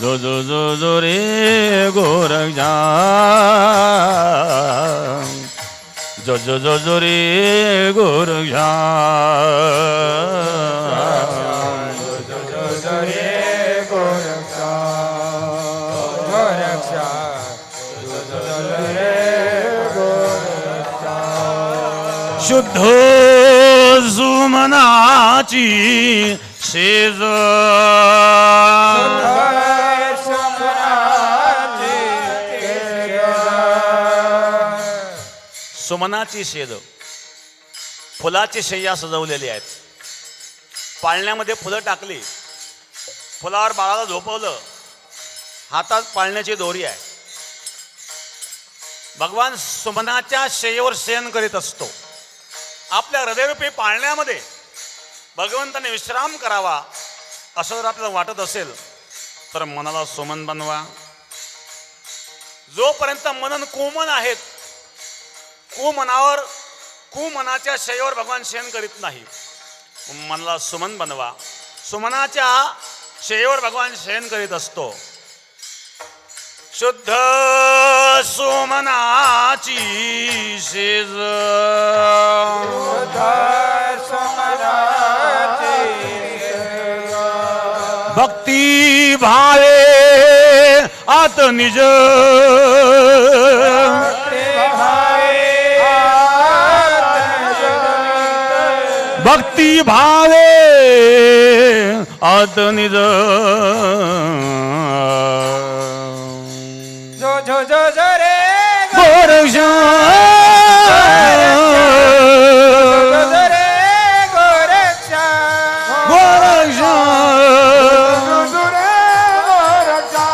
जो जो जो जो रे गोरक्षा, जो जो जो जो रे गोरक्षा. शुद्ध सुमनाची शेज, सुमनाची शेज. फुलाची शय्या सजवलेली आहेत. पाळण्यामध्ये फुलं टाकली, फुलावर बाळाला झोपवलं. हातात पाळण्याची दोरी आहे. भगवान सुमनाच्या शय्येवर शयन करीत असतो. आपल्या हृदयरूपी पाळण्यामध्ये भगवंताने विश्राम करावा असं जर आपल्याला वाटत असेल तर मनाला सुमन बनवा. जोपर्यंत मनन कोमन आहेत, कुमनाच्या शय्येवर भगवान शयन करीत नाही. मनाला सुमन बनवा. सुमनाच्या शय्येवर भगवान शयन करीत असतो. शुद्ध सुमनाची शेज भक्ती भावे आत निज भक्ती भावे आत निज जो जो जो जो रे गोरक्ष जो रे गोरक्षा गोरक्ष जो रे गोरक्षा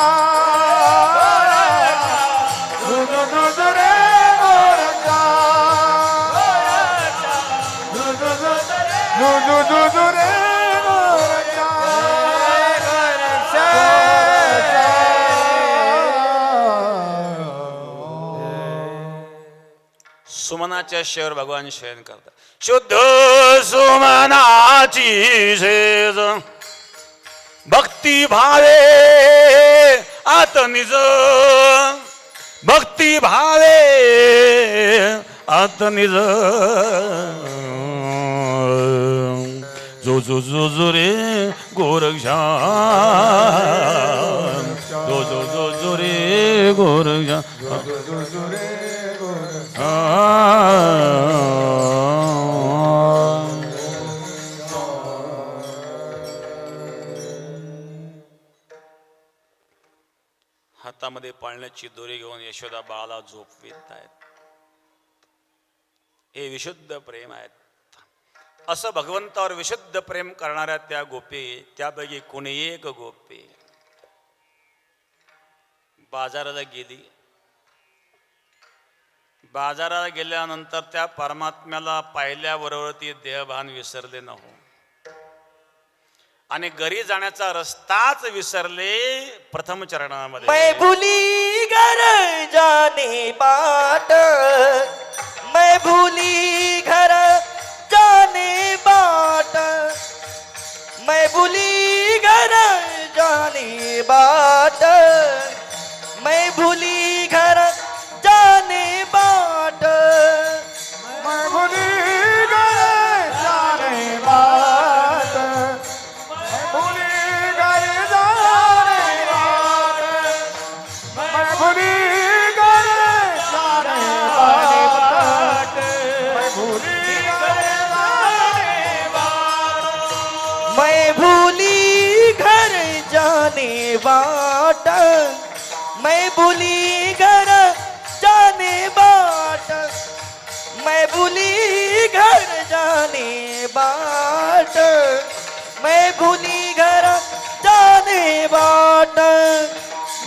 जो रे गोरक्षा जो रे सुमनाच्या शय्येवर भगवान शयन करतात. शुद्ध सुमनाची शेज भक्ती भावे आत निज भक्ती भावे आत निज जो जो जो जो रे गोरक्षा जो जो जो जो रे गोरक्षा हातामध्ये पाळण्याची दोरी घेऊन यशोदा बाळाला झोपवित आहेत. हे विशुद्ध प्रेम आहेत. असं भगवंतावर विशुद्ध प्रेम करणाऱ्या त्या गोपी, त्यापैकी कोणी एक गोपी बाजाराला गेली. बाजारात गेल्यानंतर त्या परमात्म्याला पाहिल्याबरोबर ती देहभान विसरले नव्हते आणि घरी जाण्याचा रस्ताच विसरले. प्रथम चरणामध्ये मैं भूली घर जाने बाट, मैं भूली घर जाने बाट, मैं भूली घर जाने बाट, मैं भूली घर जाने बाट, मैं भूली गए जाने बात, मैं भूली गए जाने बात, मैं भूली गए जाने बात, मैं भूली गए जाने बात, मैं भूली घर जाने बाट, मैं भूली घर जाने बाट, मैं भूली घर जाने बाट, मैं भूली घर जाने बाट,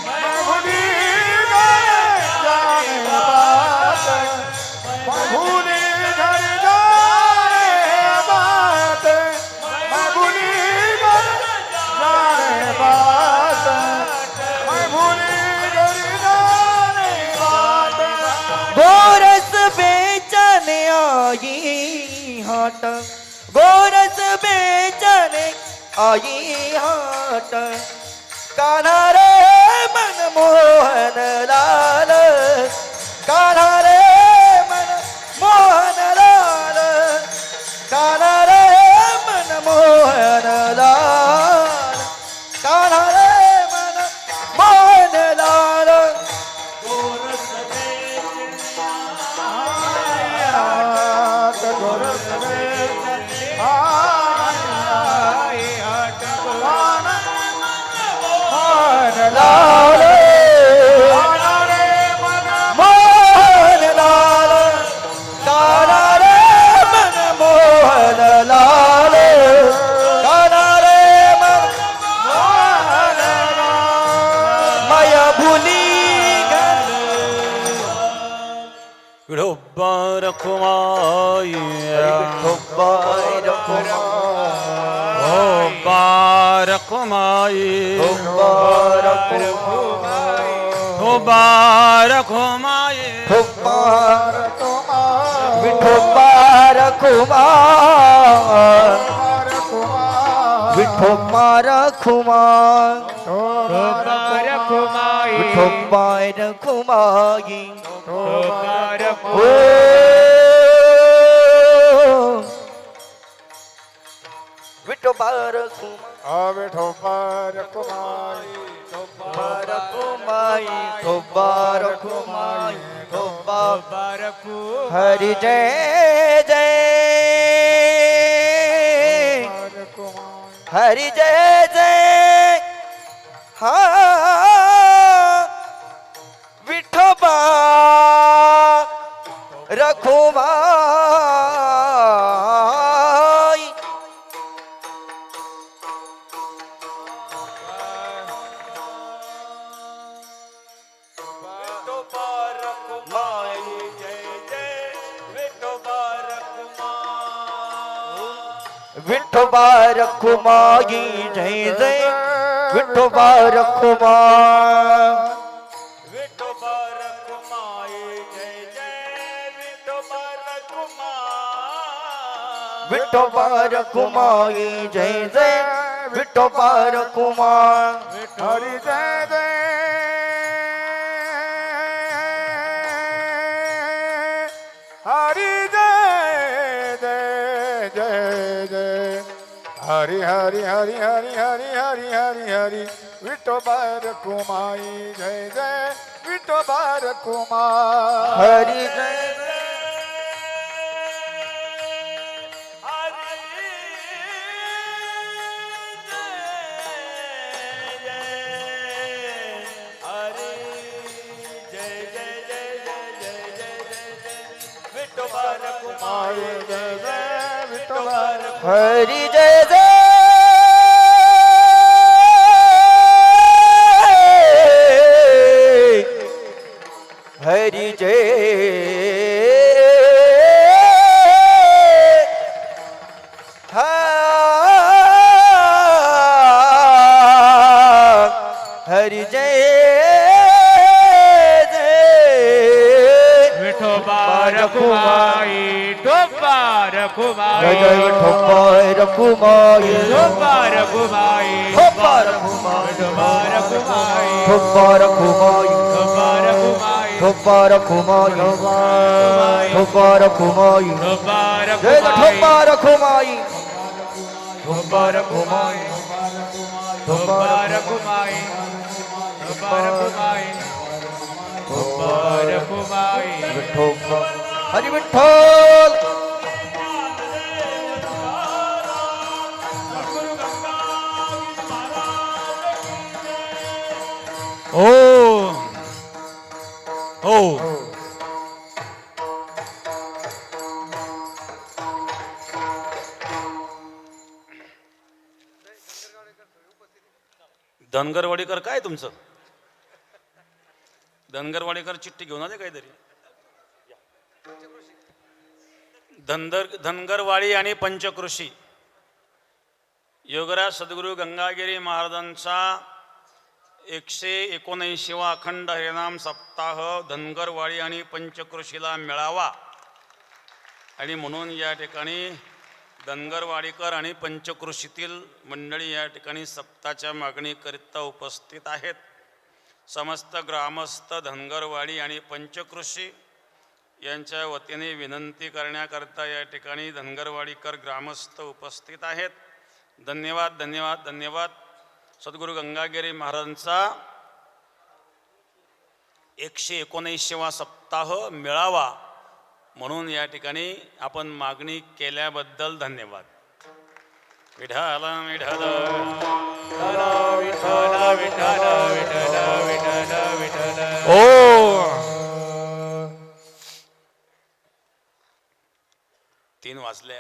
मैं भूली गए जाने बात, मैं भूली गए जाने बात, मैं भूली गए जाने बात, मैं भूली गए जाने बात, गोरस बेचने आई हाट, गोरस बेचने आई हाट, कान्हा रे मनमोहन लाल, कान्हा रे मनमोहन लाल, कान्हा रे मनमोहन लाल, कान्हा रे मनमोहन लाल. हात गोरस बेचने आई हाट, मन लाल रखुमाई विठोबाय रखुमाई रखुमाई रखुमाई विठोबा रखुमाई विठोबा रखुमाई विठोबाय रखुमाई ओ विठोबा रखुमाई रखुमाई हरि जय जय हरि जय जय हा विठोबा रखुमाई विठोबा रखुमाई जय जय विठोबा रखुमाई विठोबा रखुमाई जय जय विठोबा रखुमाई हरि जय जय हरि जय जय जय जय हरि हरि हरि हरि हरि हरि हरि हरि विठोबा रखुमाई जय जय विठोबा रखुमाई हरि जय जय जय विठोबा हरि जय जय हरि जय हरि जय विठोबा रखुमाई टोबा रखुमाई जय जय विठोबाय रखुमाई टोबा रखुमाई ठोबा रखुमाई टोबा रखुमाई ठोबा रखुमाई टोबा रखुमाई ठोबा रखुमाई ठोबा रखुमाई टोबा जय जय रखुमाई ठोबा रखुमाई टोबा रखुमाई टोबा रखुमाई टोबा रखुमाई विठोबा हरि विठ्ठल ओ हो धनगरवाडीकर काय तुमचं धनगरवाडीकर चिठ्ठी घेऊन आले काहीतरी धनगरवाडी आणि पंचकृषी योगराज सद्गुरू गंगागिरी महाराजांचा 179वा अखंड हरिनाम सप्ताह धनगरवाडी आणि पंचकृषीला मिळावा आणि म्हणून या ठिकाणी धनगरवाडीकर आणि पंचकृषीतील मंडळी या ठिकाणी सप्ताच्या मागणीकरिता उपस्थित आहेत. समस्त ग्रामस्थ धनगरवाडी आणि पंचकृषी यांच्या वतीने विनंती करण्याकरता या ठिकाणी धनगरवाडीकर ग्रामस्थ उपस्थित आहेत. धन्यवाद धन्यवाद धन्यवाद. सद्गुरू गंगागिरी महाराजांचा 119वा सप्ताह मिळावा म्हणून या ठिकाणी आपण मागणी केल्याबद्दल धन्यवाद. विठ्ठल विठ्ठल ओ 3 वाजले.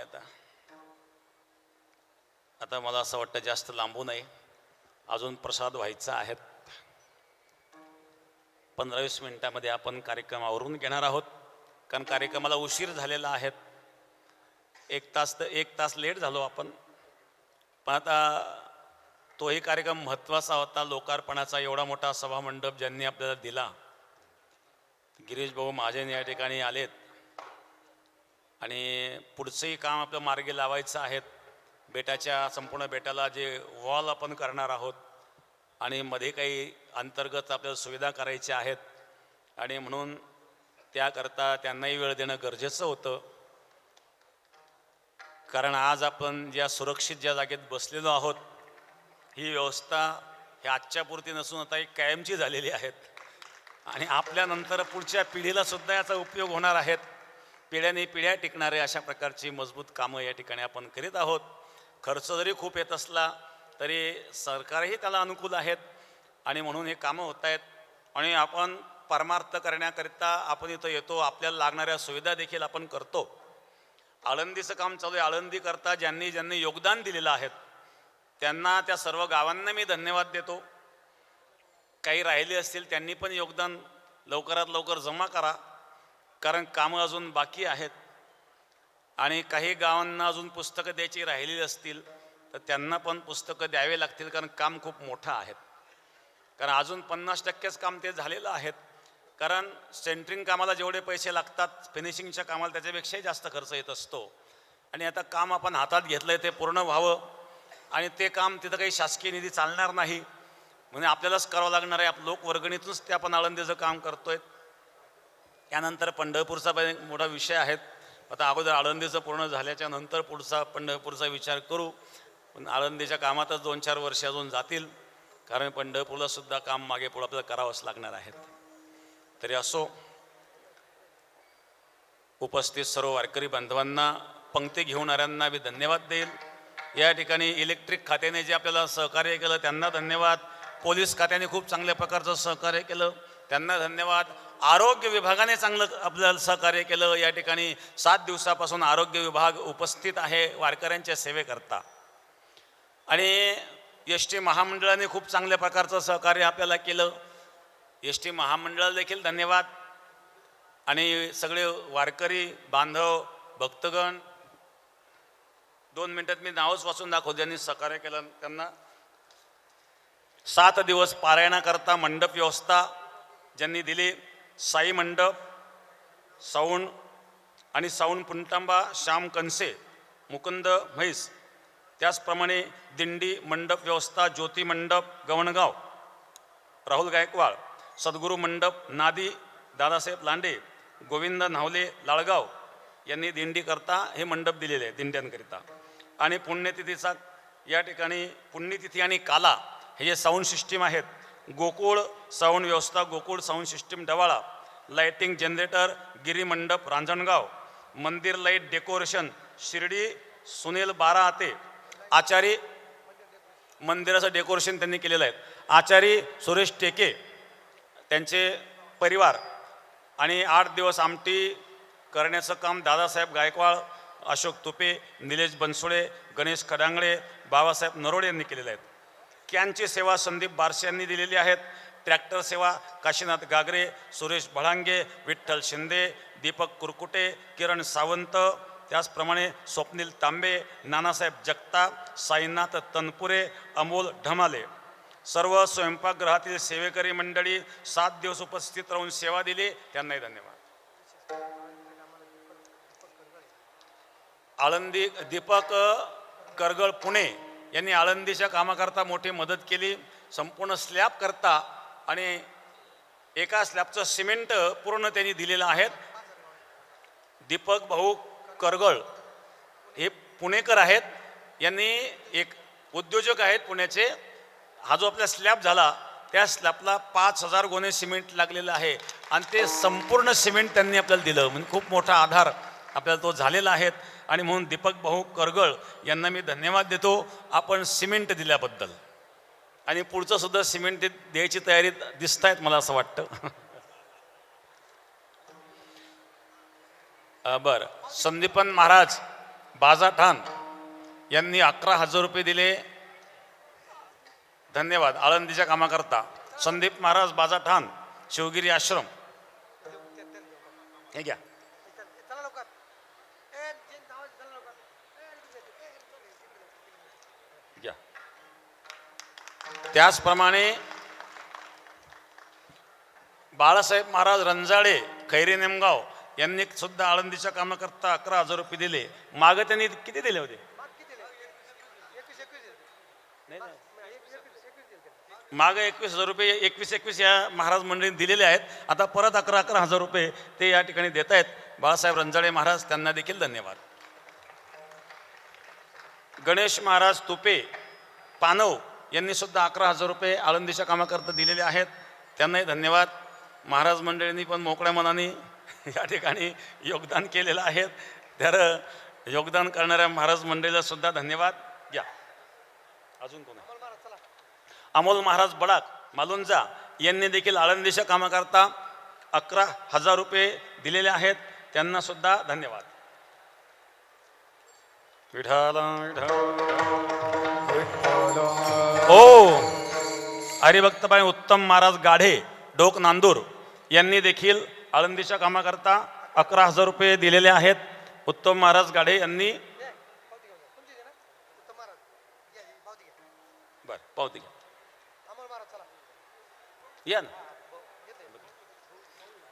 आता मला असं वाटतं जास्त लांबू नये. अजून प्रसाद व्हायचा आहेत. 15-20 मिनिटामध्ये आपण कार्यक्रम आवरून घेणार आहोत. कारण कार्यक्रमाला उशीर झालेला आहे. एक तास लेट झालो आपण, पण आता तोही कार्यक्रम महत्त्वाचा होता. लोकार्पणाचा एवढा मोठा सभामंडप ज्यांनी आपल्याला दिला, गिरीश भाऊ महाजन या ठिकाणी आलेत आणि पुढचंही काम आपलं मार्गी लावायचं आहे. बेटाच्या संपूर्ण बेटाला जे वॉल आपण करणार आहोत आणि मध्ये काही अंतर्गत आपल्याला सुविधा करायच्या आहेत आणि म्हणून त्याकरता त्यांनाही वेळ देणं गरजेचं होतं. कारण आज आपण ज्या सुरक्षित ज्या जागेत बसलेलो आहोत, ही व्यवस्था ही आजच्या पुरती नसून आता एक कायमची झालेली आहे आणि आपल्यानंतर पुढच्या पिढीला सुद्धा याचा उपयोग होणार आहेत. पिढ्याने पिढ्या टिकणारे अशा प्रकारची मजबूत कामं या ठिकाणी आपण करीत आहोत. खर्च जरी खूप येत असला तरी सरकारही त्याला अनुकूल आहेत आणि म्हणून हे कामं होत आहेत. आणि आपण परमार्थ करण्याकरिता आपण इथं येतो, आपल्याला लागणाऱ्या सुविधा देखील आपण करतो. आळंदीचं काम चालू आहे. आळंदीकरता ज्यांनी ज्यांनी योगदान दिलेलं आहे त्यांना, त्या सर्व गावांना मी धन्यवाद देतो. काही राहिले असतील त्यांनी पण योगदान लवकरात लवकर जमा करा, कारण कामं अजून बाकी आहेत. आणि काही गावांना अजून पुस्तकं द्यायची राहिलेली असतील तर त्यांना पण पुस्तकं द्यावे लागतील, कारण काम खूप मोठं आहे. कारण अजून 50%च काम ते झालेलं आहे. कारण सेंटरिंग कामाला जेवढे पैसे लागतात, फिनिशिंगच्या कामाला त्याच्यापेक्षाही जास्त खर्च येत असतो. आणि आता काम आपण हातात घेतलं आहे ते पूर्ण व्हावं आणि ते काम तिथं काही शासकीय निधी चालणार नाही, म्हणजे आपल्यालाच करावं लागणार आहे. लोकवर्गणीतूनच ते आपण आळंदीचं काम करतोय. त्यानंतर पंढरपूरचा पण एक मोठा विषय आहे. आता अगोदर आळंदीचं पूर्ण झाल्याच्या नंतर पुढचा पंढरपूरचा विचार करू. पण आळंदीच्या कामातच 2-4 वर्ष अजून जातील, कारण पंढरपूरला सुद्धा काम मागे पुढं आपल्याला करावंच लागणार आहे. तरी असो, उपस्थित सर्व वारकरी बांधवांना, पंक्ती घेऊनणाऱ्यांना मी धन्यवाद देईल. या ठिकाणी इलेक्ट्रिक खात्याने जे आपल्याला सहकार्य केलं त्यांना धन्यवाद. पोलीस खात्याने खूप चांगल्या प्रकारचं सहकार्य केलं, त्यांना धन्यवाद. आरोग्य विभागाने चांगलं आपल्याला सहकार्य केलं. या ठिकाणी 7 दिवसापासून आरोग्य विभाग उपस्थित आहे वारकऱ्यांच्या सेवेकरता. आणि एस.टी. महामंडळाने खूप चांगल्या प्रकारचं सहकार्य आपल्याला केलं. एस.टी. महामंडळाला देखील धन्यवाद. आणि सगळे वारकरी बांधव, भक्तगण, 2 मिनिटात मी नावच वाचून दाखवतो ज्यांनी सहकार्य केलं त्यांना. 7 दिवस पारायणाकरता मंडप व्यवस्था ज्यांनी दिली, साई मंडप, साऊंड आणि साऊंड पुंटांबा, श्याम कनसे, मुकुंद म्हैस. त्याचप्रमाणे दिंडी मंडप व्यवस्था, ज्योती मंडप गवणगाव, राहुल गायकवाड. सद्गुरू मंडप नादी, दादासाहेब लांडे, गोविंद नावले लाळगाव यांनी दिंडीकरता हे मंडप दिलेले आहे दिंड्यांकरिता. आणि पुण्यतिथीचा या ठिकाणी पुण्यतिथी आणि काला हे जे साऊंड सिस्टीम आहेत, गोकुळ साऊंड व्यवस्था, Gokul sound system Dawala, lighting generator Girimandap Ranjangaon, मंदिर लाईट डेकोरेशन शिर्डी सुनील बाराहाते. आचारी मंदिराचं डेकोरेशन त्यांनी केलेलं आहे, आचारी सुरेश टेके त्यांचे परिवार. आणि 8 दिवस आमटी करण्याचं काम दादासाहेब गायकवाड, अशोक तुपे, निलेश बनसोडे, गणेश खडांगळे, बाबासाहेब नरोडे यांनी केलेले आहेत. कॅनची सेवा संदीप बारसे यांनी दिलेली आहेत. ट्रॅक्टर सेवा काशीनाथ गागरे, सुरेश भळांगे, विठ्ठल शिंदे, दीपक कुरकुटे, किरण सावंत. त्याचप्रमाणे स्वप्नील तांबे, नानासाहेब जगताप, साईनाथ तनपुरे, अमोल ढमाले. सर्व स्वयंपाकगृहातील सेवेकरी मंडळी 7 दिवस उपस्थित राहून सेवा दिली, त्यांनाही धन्यवाद. आळंदी दीपक करगळ पुणे यांनी आळंदीच्या कामाकरता मोठी मदत केली, संपूर्ण स्लॅब करता. आणि एका स्लॅबचं सिमेंट पूर्ण त्यांनी दिलेलं आहे. दीपक भाऊ करगळ हे पुणेकर आहेत, यांनी एक उद्योजक आहेत पुण्याचे. हा जो आपला स्लॅब झाला त्या स्लॅबला 5000 गोणे सिमेंट लागलेलं आहे आणि ते संपूर्ण सिमेंट त्यांनी आपल्याला दिलं, म्हणजे खूप मोठा आधार आपल्याला तो झालेला आहे. आणि म्हणून दीपक भाऊ करगळ यांना मी धन्यवाद देतो आपण सिमेंट दिल्याबद्दल. आणि पुढचं सुद्धा सिमेंट द्यायची तयारी दिसत आहेत मला असं वाटतं. बरं, संदीपन महाराज बाजाठाण यांनी 11,000 रुपये दिले, धन्यवाद. आळंदीच्या कामाकरता संदीप महाराज बाजाठाण, शिवगिरी आश्रम. हे घ्या. त्याचप्रमाणे बाळासाहेब महाराज रंजाळे खैरे नेमगाव यांनी सुद्धा आळंदीच्या कामाकरता 11,000 रुपये दिले. मागं त्यांनी किती दिले होते? मागं 21,000 रुपये 21 या महाराज मंडळीने दिलेले आहेत. आता परत 11,000 रुपये ते या ठिकाणी देत आहेत. बाळासाहेब रंजाळे महाराज त्यांना देखील धन्यवाद. गणेश महाराज तुपे पानव यांनी सुद्धा 11,000 रुपये आळंदीच्या कामाकरता दिलेले आहेत. त्यांनाही धन्यवाद. महाराज मंडळींनी पण मोकळ्या मनाने या ठिकाणी योगदान केलेलं आहे. तर योगदान करणाऱ्या महाराज मंडळीला सुद्धा धन्यवाद. घ्या अजून कोण? अमोल महाराज बडाक मालुंजा यांनी देखील आळंदीच्या कामाकरता 11,000 रुपये दिलेले आहेत. त्यांना सुद्धा धन्यवाद. विठाला ओ हरिभक्तबाई उत्तम महाराज गाढे डोक नांदूर यांनी देखील आळंदीच्या कामाकरता 11,000 रुपये दिलेले आहेत. उत्तम महाराज गाढे यांनी बर पावती घ्या या ना.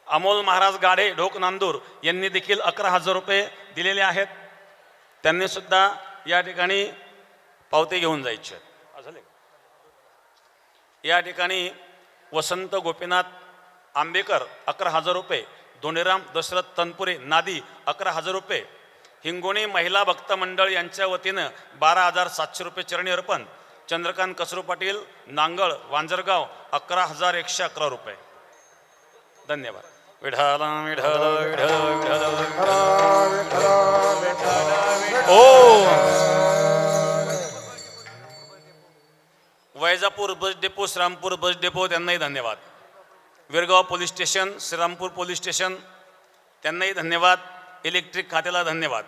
अमोल महाराज गाढे ढोक नांदूर यांनी देखील 11,000 रुपये दिलेले आहेत. त्यांनी सुद्धा या ठिकाणी पावती घेऊन जायचे. या ठिकाणी वसंत गोपीनाथ आंबेकर 11,000 रुपये. दोंडीराम दशरथ तनपुरे नादी 11,000 रुपये. हिंगोणी महिला भक्त मंडळ यांच्या वतीनं 12,700 रुपये चरणी अर्पण. चंद्रकांत कसरू पाटील नांगळ वांजरगाव 11,111 रुपये. धन्यवाद. विठाला विठाला विठाला विठाला. ओ Vaijapur bus depot Shrirampur bus depot त्यांनाही धन्यवाद. Virgaon police station Shrirampur police station त्यांनाही धन्यवाद. इलेक्ट्रिक खात्याला धन्यवाद.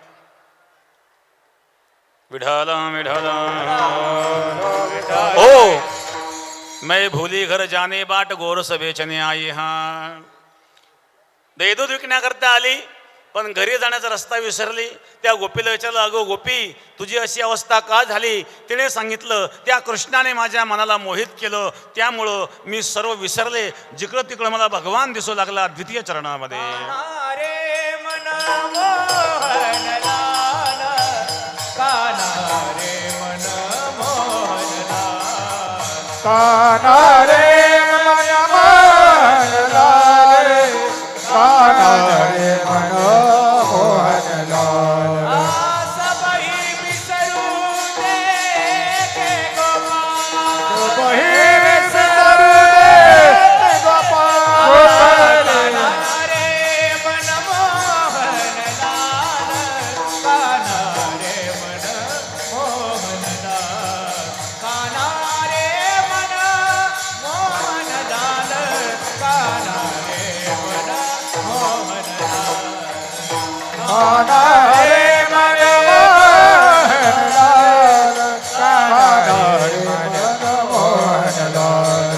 विठाला विठाला. ओ मैं भूली घर जाने बाट गोर बेचने आई. हा दूध विकण्याकरता आली पण घरी जाण्याचा रस्ता विसरली. त्या गोपीला विचारलं, अगो गोपी तुझी अशी अवस्था का झाली? तिने सांगितलं, त्या कृष्णाने माझ्या मनाला मोहित केलं, त्यामुळं मी सर्व विसरले. जिकडं तिकडं मला भगवान दिसू लागला द्वितीय चरणामध्ये. काना रे मन मोहन लाल, काना रे मन मोहन लाल. सबही विसरू दे के गोपाल, सबही विसरू दे गोपाल. काना रे मन मोहन लाल, काना रे मन मोहन लाल, काना रे मन मोहन लाल, काना रे मन मोहन लाल. काना रे मन मोहन लाल, काना रे मन मोहन लाल,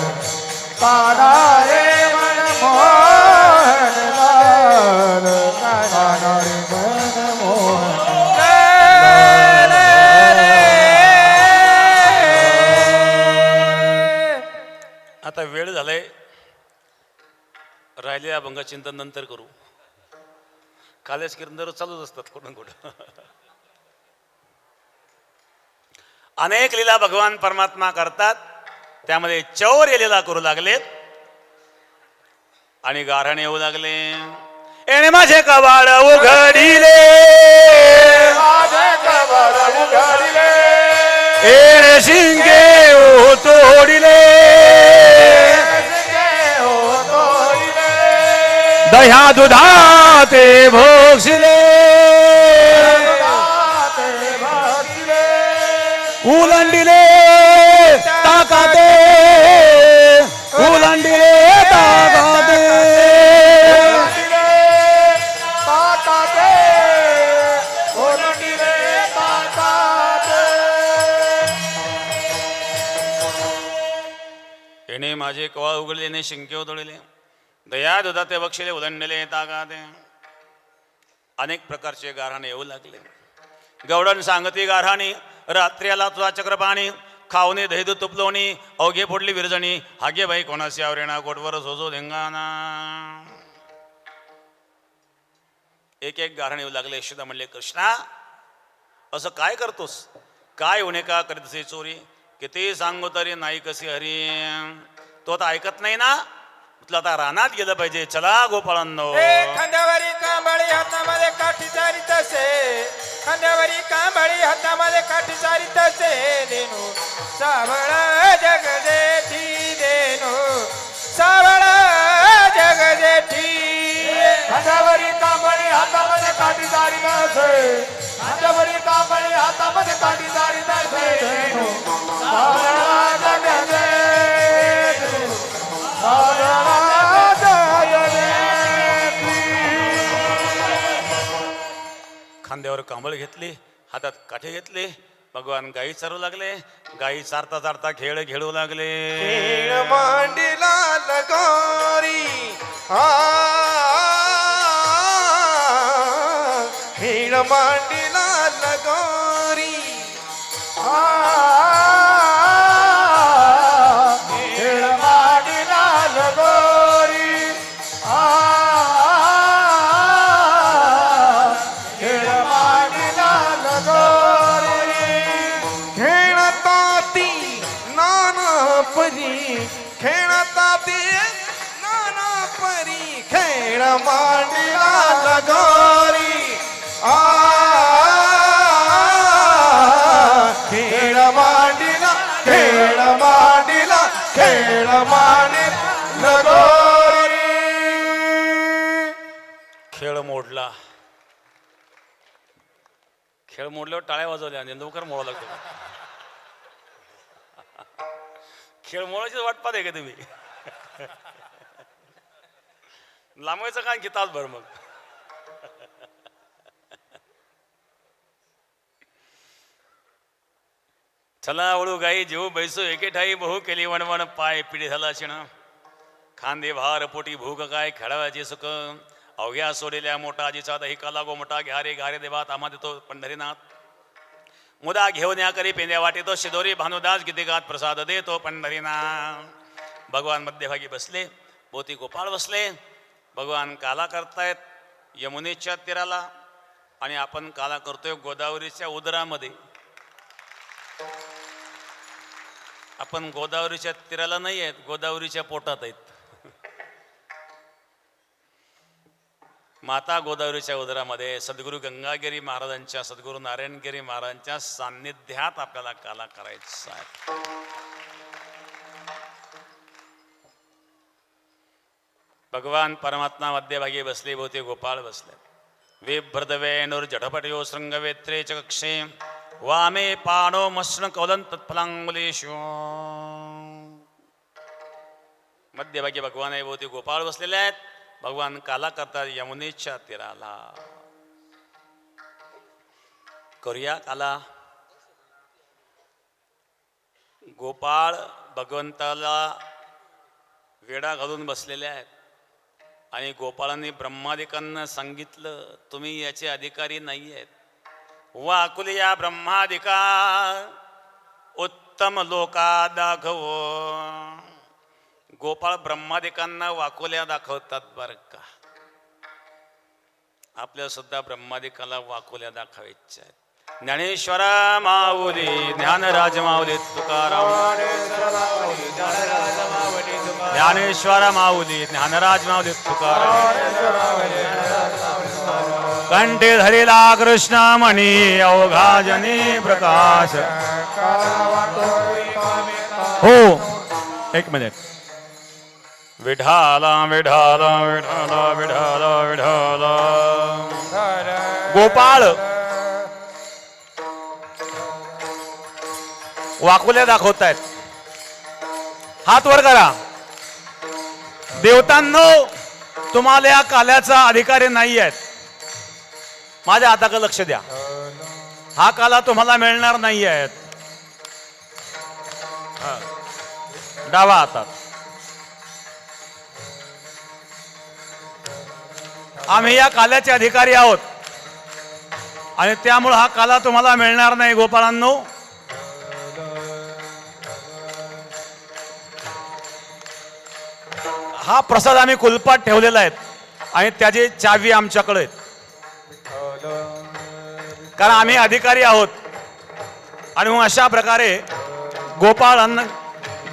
काना रे मन मोहन लाल, काना रे मन मोहन लाल. आता वेळ झालाय. राहिलेल्या अभंगचिंतन नंतर करू. कालेज किरंदर चालूच असतात कुठं कुठं. अनेक लीला भगवान परमात्मा करतात. त्यामध्ये चौर्य लीला करू लागलेत आणि गारहाणे येऊ लागले. एने माझे कबाड उघडिले, माझे कबर उघडिले, एने शिंगे ओ तोडिले, हो तोडिले, दह्या दुधाते भोगशिले, दाते भासिले, उलंडिले ताकाते, उलंडिले ताकाते. ताकाते, ओरडिले ताकाते. एने माझे कवाळ उघडले, ने शिंके उधळले, दया दुधाते बक्षिले, उलंडले ताकाते. अनेक प्रकारचे गारहाणे येऊ लागले. गवडण सांगती गारहाणी, रात्री आला तुझा चक्रपाणी, खावणे दहीद तुपलोणी अवघे फोडली विरजणी हागे बाई कोणाशी आवरेणा गोटवर झोझो धिंगाणा. एक एक गारण येऊ लागले. यशोदा म्हणले कृष्णा असं काय करतोस? काय होणे का करीतसे चोरी? किती सांगू तरी नाही कशी हरी. तो आता ऐकत नाही ना. म्हटलं आता रानात गेलं पाहिजे. चला गोपाळांनो. खांद्यावरी कांबळी हातामध्ये काठी चारी तसे. खांद्यावरी कांबळी हातामध्ये काठी चारी तसे. देणू सावळ जग जेठी. देणू सावळ जग जेठी. खांद्यावरी कांबळी हातामध्ये काठी जारी नसे. खांद्यावरी कांबळी हातामध्ये काठी जारी नसे. सावळा जग जेठी. सावळा जग जेठी. खांद्यावर कांबळ घेतली, हातात काठी घेतली. भगवान गायी चारू लागले. गायी चारता चारता खेळ खेळू लागले. खेळ मांडीला लगोरी खेळ मांडीला लगोरी खेळ मांडीला लगोरी. खेळ मांडीला लगोरी. खेळताती नाना परी खेळताती नाना परी खेळ मांडीला लगोरी खेळ मांडीला खेळ मांडीला खेळ मांडीला लगोरी. खेळ मोडला. खेळ मोडल्यावर टाळ्या वाजवल्या आणि लवकर मोडा लागतो. खेळ मोडायची वाट पाहते का तुम्ही? लांबवायचं काय की तासभर मग. चला वळू गाई जेऊ बैसो एके ठाई बहु केली वणवण पाय पिढी झाला शिण. खांदे भार पोटी भूक काय खेळावायची सुख. अवघ्या सोडलेल्या मोठा आजीचा दही काला गो मोठा घ्यारे घारे देवा तामा देतो पंढरीनाथ. मुदा घेऊन या करी पेंद्या वाटेतो शिदोरी भानुदास गीतिकात प्रसाद देतो पंढरीनाथ. भगवान मध्यभागी बसले. भोवती गोपाळ बसले. भगवान काला करतायत यमुनेच्या तीराला आणि आपण काला करतोय गोदावरीच्या उदरामध्ये. आपण गोदावरीच्या तीराला नाही आहेत, गोदावरीच्या पोटात आहेत. माता गोदावरीच्या उदरामध्ये सद्गुरू गंगागिरी महाराजांच्या सद्गुरू नारायणगिरी महाराजांच्या सान्निध्यात आपल्याला काला करायचा आहे. भगवान परमात्मा मध्यभागी बसले. भोवती गोपाळ बसले. विभ्रदवेणुर जठपटयो शृंगवेत्रे च कक्षे वामे पाणो मश्न कौलन तत्फलांगुलेशो. मध्यभागी भगवान आहे. भोवती गोपाळ बसलेले आहेत. भगवान काला करतात यमुनेच्या तीराला. करूया काला. गोपाळ भगवंताला वेडा घालून बसलेले आहेत आणि गोपाळांनी ब्रह्मादिकांना सांगितलं तुम्ही याचे अधिकारी नाही आहेत. वाकुलिया ब्रह्मादिका उत्तम लोका दाखवो. गोपाळ ब्रह्मादिकांना वाकोल्या दाखवतात बर का. आपल्याला सुद्धा ब्रह्मादिकाला वाकोल्या दाखवायच्या आहेत. ज्ञानेश्वर माऊली ज्ञानराज माऊली तुकाराम. ज्ञानेश्वर माऊली ज्ञानराज माऊली तुकाराम. कंठे धरिला कृष्ण मणी अवघा जनी प्रकाश. हो एक मिनिट. विठाला विठाला विठाला विठाला विठाला. गोपाळ वाकुल्या दाखवतायत. हात वर करा. देवतांनो तुम्हाला या काल्याचा अधिकारी नाही आहेत. माझ्या हाताकडे लक्ष द्या. हा काला तुम्हाला मिळणार नाही आहेत. डावा हातात. आम्ही या काल्याचे अधिकारी आहोत आणि त्यामुळे हा काला तुम्हाला मिळणार नाही गोपाळांनो. हा प्रसाद आम्ही कुलपात ठेवलेला आहे आणि त्याची चावी आमच्याकडे आहेत. कारण आम्ही अधिकारी आहोत आणि मग अशा प्रकारे गोपाळ अन्न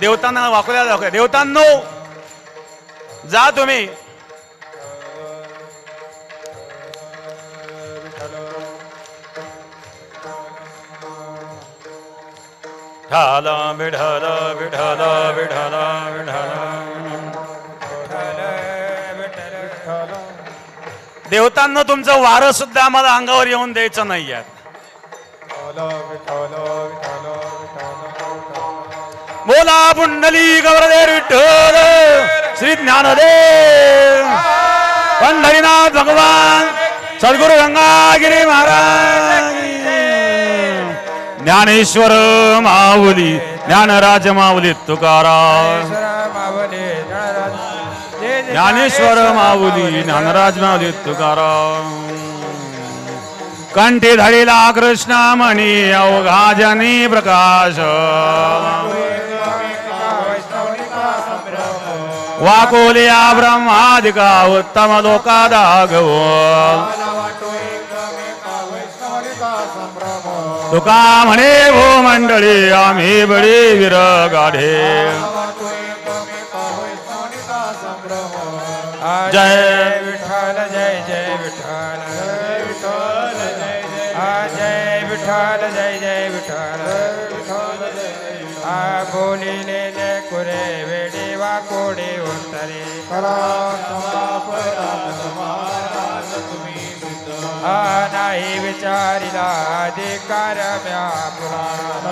देवतांना वाकवल्या जाऊ. देवतांनो जा तुम्ही. विठ्ठल विठ्ठल विठ्ठल विठ्ठल विठ्ठल. देवतांना तुमचं वारं सुद्धा आम्हाला अंगावर येऊन द्यायचं नाही आहे. बोला पुंडली गौरदेव विठ्ठल श्री ज्ञानदेव पंढरीनाथ भगवान सद्गुरु गंगागिरी महाराज. ज्ञानेश्वर माऊली ज्ञानराज माऊली तुकाराम. ज्ञानेश्वर माऊली ज्ञानराज माऊली तुकाराम. कंठी धडीला कृष्णमणी अवघा जनी प्रकाश. वाकोलिया ब्रह्मादिका उत्तम लोकादागव. तुका म्हणे भो मंडळी आम्ही बळी वीर गाढे. जय विठ्ठल जय जय विठ्ठल जय विठ्ठल जय जय विठ्ठल. बोलिले जय कुरे वेडे वा कोडे उत्तरे. नाही विचारिला अधिकार म्या पुराण.